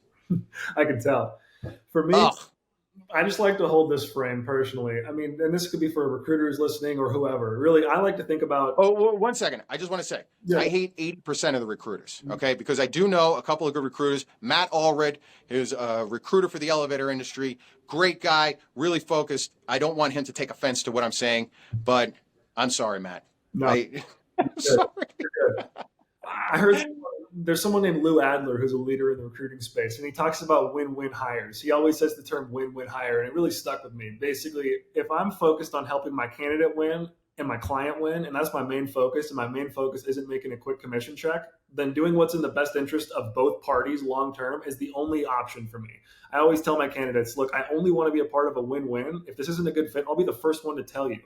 I can tell. For me, Ugh. I just like to hold this frame personally. I mean, and this could be for recruiters listening or whoever. Really, I like to think about. Oh, 1 second. I just want to say, Yeah. I hate 80% of the recruiters, okay? Because I do know a couple of good recruiters. Matt Allred is a recruiter for the elevator industry. Great guy, really focused. I don't want him to take offense to what I'm saying, but I'm sorry, Matt. No, I'm sorry. I heard there's someone named Lou Adler who's a leader in the recruiting space, and he talks about win-win hires. He always says the term win-win hire, and it really stuck with me. Basically, if I'm focused on helping my candidate win and my client win, and that's my main focus, and my main focus isn't making a quick commission check, then doing what's in the best interest of both parties long term is the only option for me. I always tell my candidates, look, I only want to be a part of a win-win. If this isn't a good fit, I'll be the first one to tell you.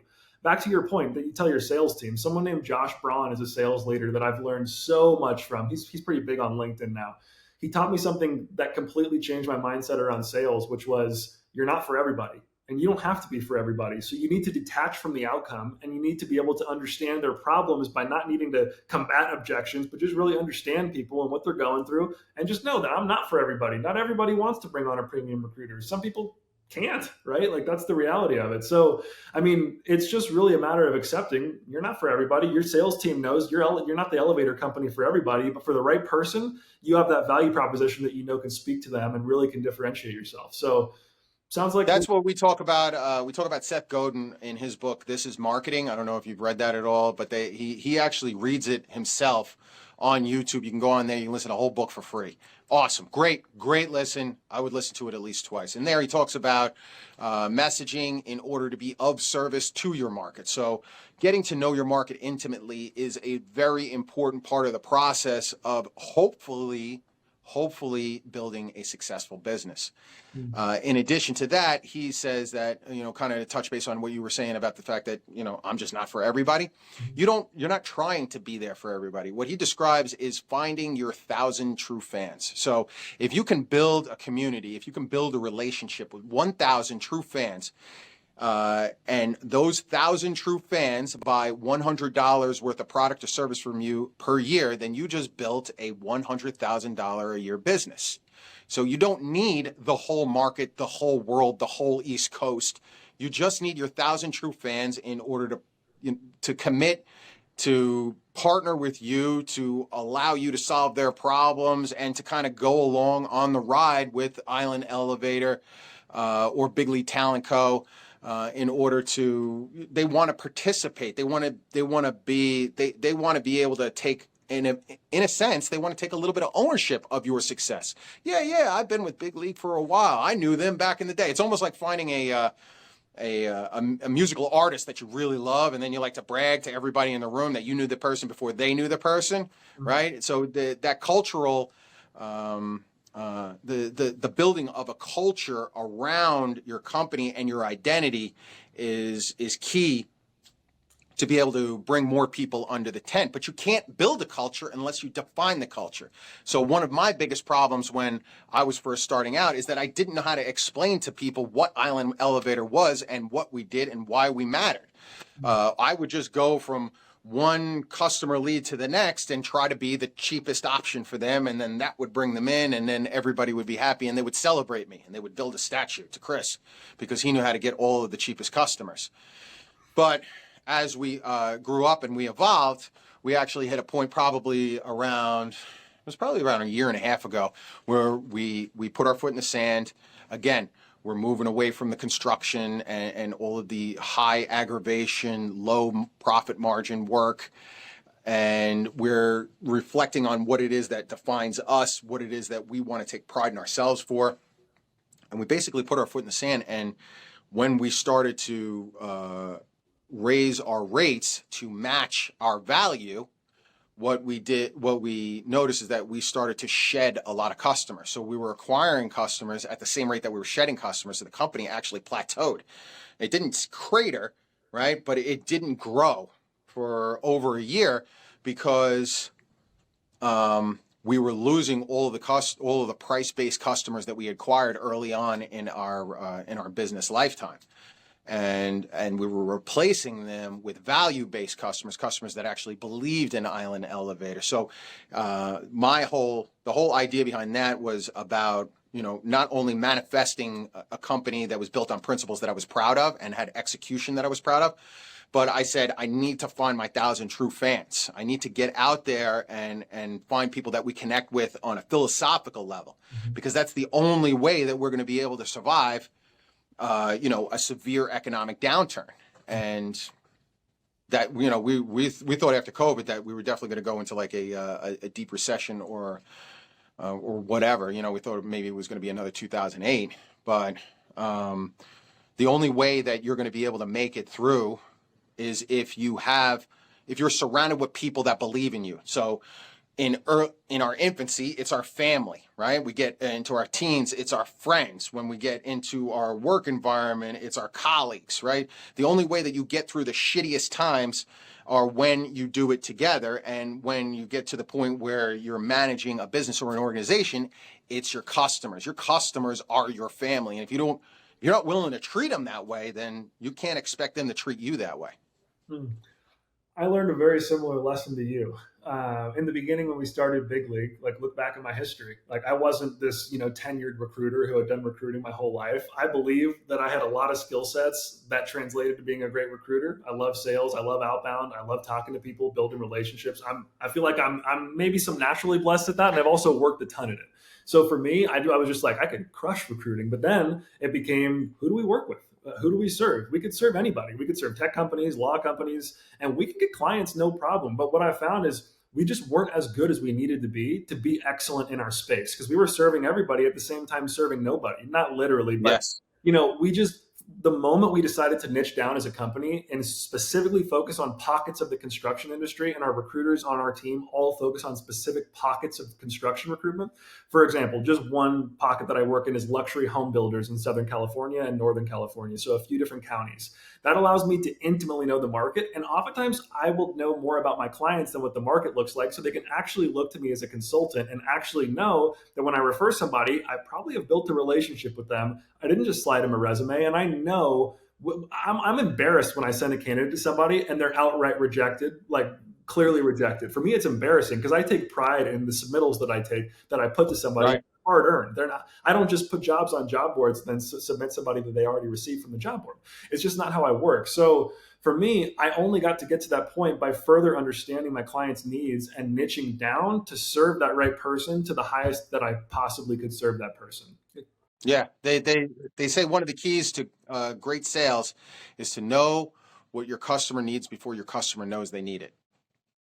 Back to your point that you tell your sales team, someone named Josh Braun is a sales leader that I've learned so much from. He's pretty big on LinkedIn now. He taught me something that completely changed my mindset around sales, which was you're not for everybody. and you don't have to be for everybody. So you need to detach from the outcome, and you need to be able to understand their problems by not needing to combat objections, but just really understand people and what they're going through, and just know that I'm not for everybody. Not everybody wants to bring on a premium recruiter. Some people can't, right? Like that's the reality of it. So, I mean, it's just really a matter of accepting you're not for everybody. Your sales team knows you're not the elevator company for everybody, but for the right person, you have that value proposition that you know can speak to them and really can differentiate yourself. So, sounds like That's what we talk about. We talk about Seth Godin in his book, This is Marketing. I don't know if you've read that at all, but he actually reads it himself on YouTube. You can go on there, you can listen to the whole book for free. Awesome. Great listen. I would listen to it at least twice. And there he talks about messaging in order to be of service to your market. So getting to know your market intimately is a very important part of the process of hopefully building a successful business. In addition to that, he says that, kind of to touch base on what you were saying about the fact that, I'm just not for everybody. You're not trying to be there for everybody. What he describes is finding your 1,000 true fans. So if you can build a community, if you can build a relationship with 1,000 true fans, and those 1,000 true fans buy $100 worth of product or service from you per year, then you just built a $100,000 a year business. So you don't need the whole market, the whole world, the whole East Coast. You just need your 1,000 true fans in order to commit to partner with you, to allow you to solve their problems, and to kind of go along on the ride with Island Elevator or Big League Talent Co. In order to, they want to participate. They want to be able to take. In a sense, they want to take a little bit of ownership of your success. Yeah, I've been with Big League for a while. I knew them back in the day. It's almost like finding a musical artist that you really love, and then you like to brag to everybody in the room that you knew the person before they knew the person, right? So that cultural, the building of a culture around your company and your identity is key to be able to bring more people under the tent. But you can't build a culture unless you define the culture. So one of my biggest problems when I was first starting out is that I didn't know how to explain to people what Island Elevator was and what we did and why we mattered. I would just go from one customer lead to the next and try to be the cheapest option for them, and then that would bring them in, and then everybody would be happy, and they would celebrate me, and they would build a statue to Chris because he knew how to get all of the cheapest customers. But as we grew up and we evolved, we actually hit a point probably around a year and a half ago where we put our foot in the sand. Again, we're moving away from the construction and all of the high aggravation, low profit margin work. And we're reflecting on what it is that defines us, what it is that we want to take pride in ourselves for. And we basically put our foot in the sand. And when we started to raise our rates to match our value, what we noticed is that we started to shed a lot of customers. So we were acquiring customers at the same rate that we were shedding customers. So the company actually plateaued. It didn't crater, right? But it didn't grow for over a year because we were losing all of the price-based customers that we acquired early on in our business lifetime. And we were replacing them with value-based customers that actually believed in Island Elevator. So the whole idea behind that was about, not only manifesting a company that was built on principles that I was proud of and had execution that I was proud of, but I said, I need to find my 1,000 true fans. I need to get out there and find people that we connect with on a philosophical level, because that's the only way that we're going to be able to survive a severe economic downturn. And that, we thought after COVID that we were definitely going to go into like a deep recession or whatever. We thought maybe it was going to be another 2008. But the only way that you're going to be able to make it through is if you're surrounded with people that believe in you. So in our infancy, it's our family, right? We get into our teens, it's our friends. When we get into our work environment, it's our colleagues, right? The only way that you get through the shittiest times are when you do it together. And when you get to the point where you're managing a business or an organization, it's your customers. Your customers are your family. And if you don't you're not willing to treat them that way, then you can't expect them to treat you that way. Hmm. I learned a very similar lesson to you. In the beginning, when we started Big League, like look back at my history, like I wasn't this, tenured recruiter who had done recruiting my whole life. I believe that I had a lot of skill sets that translated to being a great recruiter. I love sales. I love outbound. I love talking to people, building relationships. I feel like I'm maybe some naturally blessed at that. And I've also worked a ton in it. So for me, I was just like, I could crush recruiting, but then it became, who do we work with? Who do we serve? We could serve anybody. We could serve tech companies, law companies, and we could get clients no problem. But what I found is we just weren't as good as we needed to be excellent in our space because we were serving everybody at the same time serving nobody. Not literally, but Yes. we just the moment we decided to niche down as a company and specifically focus on pockets of the construction industry, and our recruiters on our team all focus on specific pockets of construction recruitment. For example, just one pocket that I work in is luxury home builders in Southern California and Northern California, so a few different counties. That allows me to intimately know the market, and oftentimes I will know more about my clients than what the market looks like, so they can actually look to me as a consultant and actually know that when I refer somebody, I probably have built a relationship with them. I didn't just slide them a resume, and I know I'm embarrassed when I send a candidate to somebody and they're outright rejected, like clearly rejected. For me, it's embarrassing because I take pride in the submittals that I put to somebody. Right. Hard earned. They're not. I don't just put jobs on job boards and then submit somebody that they already received from the job board. It's just not how I work. So for me, I only got to get to that point by further understanding my client's needs and niching down to serve that right person to the highest that I possibly could serve that person. Yeah, they say one of the keys to great sales is to know what your customer needs before your customer knows they need it.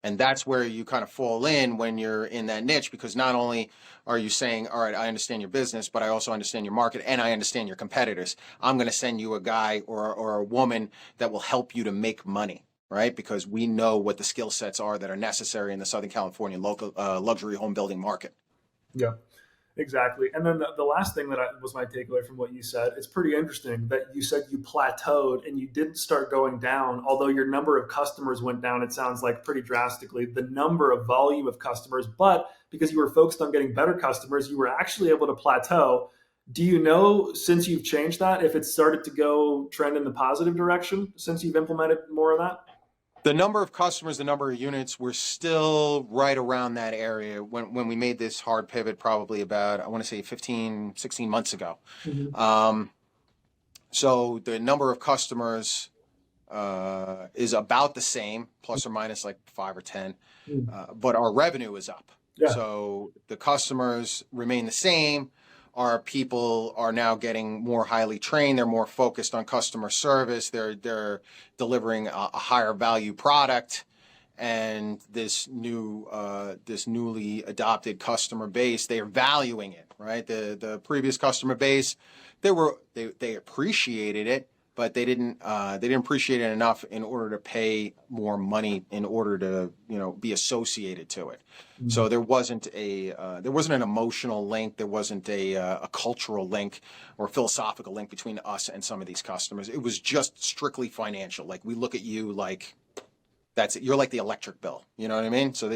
And that's where you kind of fall in when you're in that niche, because not only are you saying, all right, I understand your business, but I also understand your market and I understand your competitors. I'm going to send you a guy or a woman that will help you to make money, right? Because we know what the skill sets are that are necessary in the Southern California local luxury home building market. Yeah. Exactly. And then the last thing that was my takeaway from what you said, it's pretty interesting that you said you plateaued and you didn't start going down, although your number of customers went down, it sounds like pretty drastically, the number of volume of customers, but because you were focused on getting better customers, you were actually able to plateau. Do you know, since you've changed that, if it's started to go trend in the positive direction since you've implemented more of that? The number of customers, the number of units, we're still right around that area when we made this hard pivot, probably about, I want to say 15, 16 months ago. Mm-hmm. Um, so the number of customers is about the same, plus or minus like 5 or 10, but our revenue is up. Yeah. So the customers remain the same. Our people are now getting more highly trained. They're more focused on customer service. They're delivering a higher value product, and this newly adopted customer base, they are valuing it. Right, the previous customer base, they appreciated it, but they didn't appreciate it enough in order to pay more money in order to be associated to it. So there wasn't an emotional link, there wasn't a cultural link or philosophical link between us and some of these customers. It was just strictly financial. Like, we look at you like that's it. You're like the electric bill. You know what I mean? So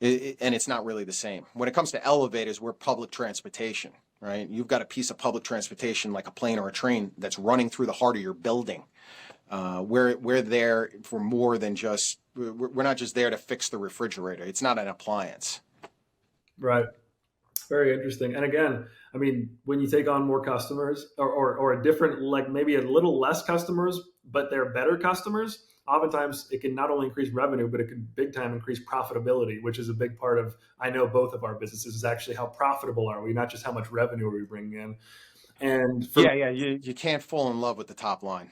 and it's not really the same. When it comes to elevators, we're public transportation, right? You've got a piece of public transportation like a plane or a train that's running through the heart of your building. We're there for more than just, we're not just there to fix the refrigerator. It's not an appliance. Right. Very interesting. And again, I mean, when you take on more customers or a different, like maybe a little less customers, but they're better customers, oftentimes it can not only increase revenue, but it can big time increase profitability, which is a big part of, I know both of our businesses is actually how profitable are we, not just how much revenue are we bringing in. And for Yeah, you can't fall in love with the top line.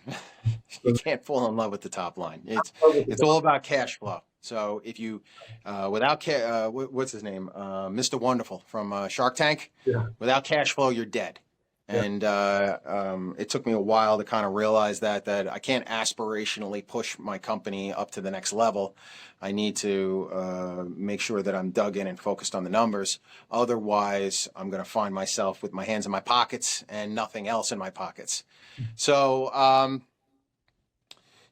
You can't fall in love with the top line. It's all about cash flow. So if you, what's his name, Mr. Wonderful from Shark Tank, yeah, without cash flow, you're dead. yeah, And it took me a while to kind of realize that I can't aspirationally push my company up to the next level. I need to make sure that I'm dug in and focused on the numbers. Otherwise, I'm going to find myself with my hands in my pockets and nothing else in my pockets. So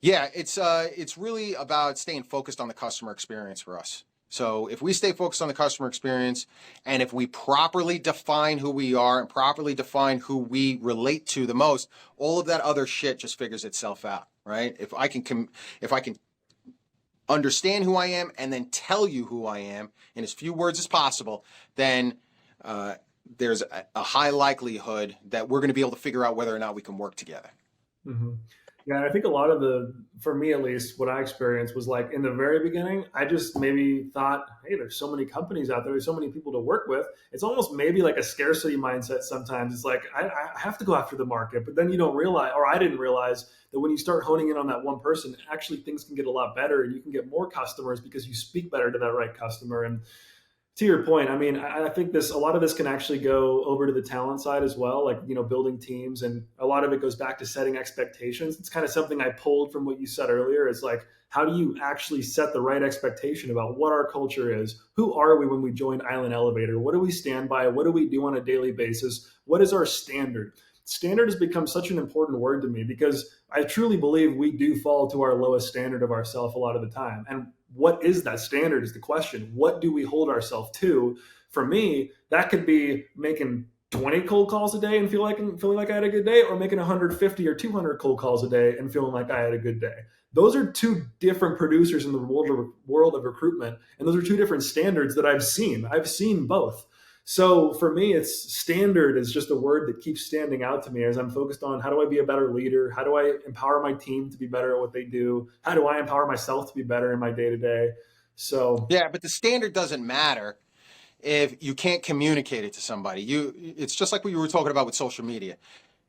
yeah, it's really about staying focused on the customer experience for us. So if we stay focused on the customer experience, and if we properly define who we are and properly define who we relate to the most, all of that other shit just figures itself out, right? If I can understand who I am and then tell you who I am in as few words as possible, then there's a high likelihood that we're going to be able to figure out whether or not we can work together. Hmm. Yeah, and I think a lot of for me at least, what I experienced was like in the very beginning, I just maybe thought, hey, there's so many companies out there, there's so many people to work with. It's almost maybe like a scarcity mindset sometimes. It's like, I have to go after the market. But then you don't realize, or I didn't realize, that when you start honing in on that one person, actually things can get a lot better and you can get more customers because you speak better to that right customer. And to your point, I mean, I think a lot of this can actually go over to the talent side as well, like, building teams. And a lot of it goes back to setting expectations. It's kind of something I pulled from what you said earlier. It's like, how do you actually set the right expectation about what our culture is? Who are we when we join Island Elevator? What do we stand by? What do we do on a daily basis? What is our standard? Standard has become such an important word to me because I truly believe we do fall to our lowest standard of ourselves a lot of the time. And what is that standard is the question. What do we hold ourselves to? For me, that could be making 20 cold calls a day and feeling like I had a good day, or making 150 or 200 cold calls a day and feeling like I had a good day. Those are two different producers in the world of recruitment, and those are two different standards that I've seen. I've seen both. So for me, it's standard is just a word that keeps standing out to me as I'm focused on how do I be a better leader? How do I empower my team to be better at what they do? How do I empower myself to be better in my day to day? So Yeah, but the standard doesn't matter if you can't communicate it to somebody. It's just like what you were talking about with social media.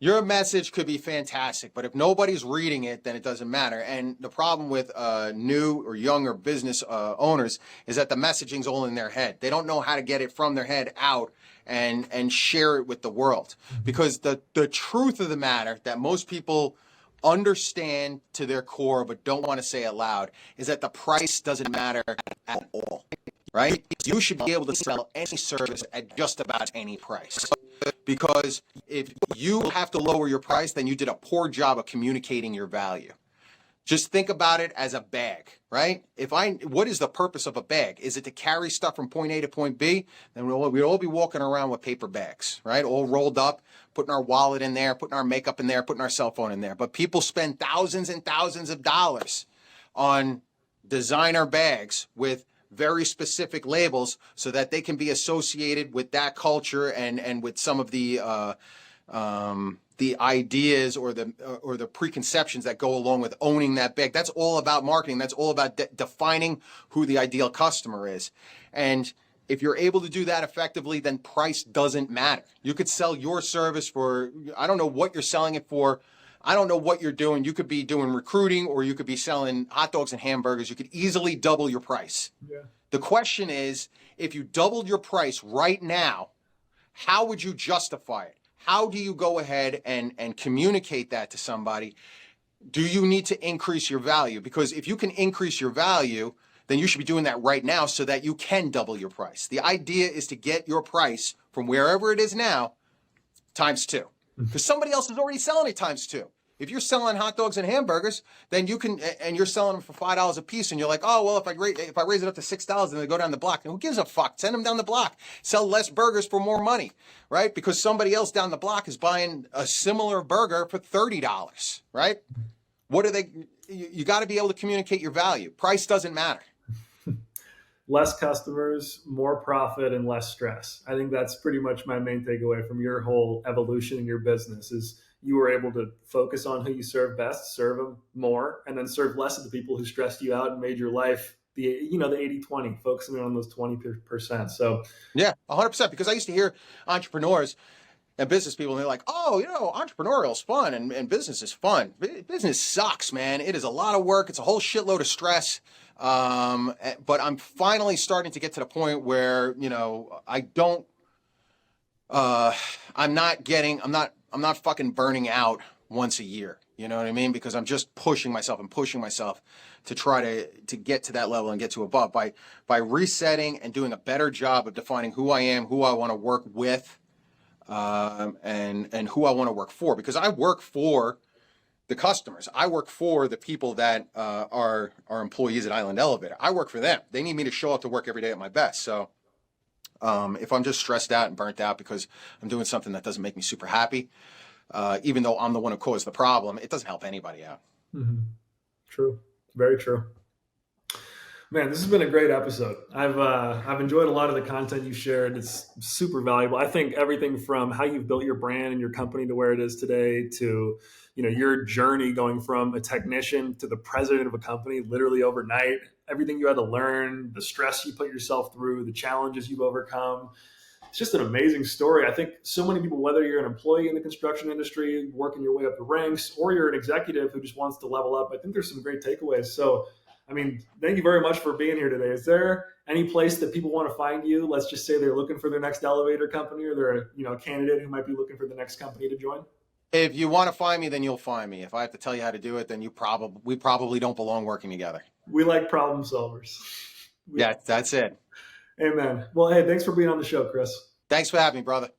Your message could be fantastic, but if nobody's reading it, then it doesn't matter. And the problem with new or younger business owners is that the messaging's all in their head. They don't know how to get it from their head out and share it with the world. Because the truth of the matter that most people understand to their core but don't want to say it loud is that the price doesn't matter at all, right? You should be able to sell any service at just about any price. Because if you have to lower your price, then you did a poor job of communicating your value. Just think about it as a bag, right? What is the purpose of a bag? Is it to carry stuff from point A to point B? Then we'd all be walking around with paper bags, right? All rolled up, putting our wallet in there, putting our makeup in there, putting our cell phone in there. But people spend thousands and thousands of dollars on designer bags with very specific labels so that they can be associated with that culture and with some of the ideas or the preconceptions that go along with owning that bag. That's all about marketing. That's all about defining who the ideal customer is. And if you're able to do that effectively, then price doesn't matter. You could sell your service for, I don't know what you're selling it for. I don't know what you're doing. You could be doing recruiting, or you could be selling hot dogs and hamburgers. You could easily double your price. yeah. The question is, if you doubled your price right now, how would you justify it? How do you go ahead and communicate that to somebody? Do you need to increase your value? Because if you can increase your value, then you should be doing that right now so that you can double your price. The idea is to get your price from wherever it is now times two. Because somebody else is already selling it times two. If you're selling hot dogs and hamburgers, then you can, and you're selling them for $5 a piece, and you're like, oh well, if I raise it up to $6, then they go down the block. And who gives a fuck? Send them down the block. Sell less burgers for more money, right? Because somebody else down the block is buying a similar burger for $30, right? What are they? You got to be able to communicate your value. Price doesn't matter. Less customers, more profit, and less stress. I think that's pretty much my main takeaway from your whole evolution in your business is you were able to focus on who you serve best, serve them more, and then serve less of the people who stressed you out and made your life the 80-20, focusing on those 20%. So yeah, 100%. Because I used to hear entrepreneurs and business people, and they're like, oh, entrepreneurial is fun and business is fun. Business sucks, man. It is a lot of work. It's a whole shitload of stress. But I'm finally starting to get to the point where, I'm not fucking burning out once a year. You know what I mean? Because I'm just pushing myself to try to get to that level and get to above by resetting and doing a better job of defining who I am, who I want to work with, and who I want to work for. Because I work for the customers. I work for the people that are employees at Island Elevator. I work for them. They need me to show up to work every day at my best. So if I'm just stressed out and burnt out because I'm doing something that doesn't make me super happy, even though I'm the one who caused the problem, it doesn't help anybody out. Mm-hmm. True. Very true. Man, this has been a great episode. I've enjoyed a lot of the content you shared. It's super valuable. I think everything from how you've built your brand and your company to where it is today to, your journey going from a technician to the president of a company literally overnight, everything you had to learn, the stress you put yourself through, the challenges you've overcome. It's just an amazing story. I think so many people, whether you're an employee in the construction industry, working your way up the ranks, or you're an executive who just wants to level up, I think there's some great takeaways. So, thank you very much for being here today. Is there any place that people want to find you? Let's just say they're looking for their next elevator company, or they're a candidate who might be looking for the next company to join. If you want to find me, then you'll find me. If I have to tell you how to do it, then we probably don't belong working together. We like problem solvers. Yeah, that's it. Amen. Well, hey, thanks for being on the show, Chris. Thanks for having me, brother.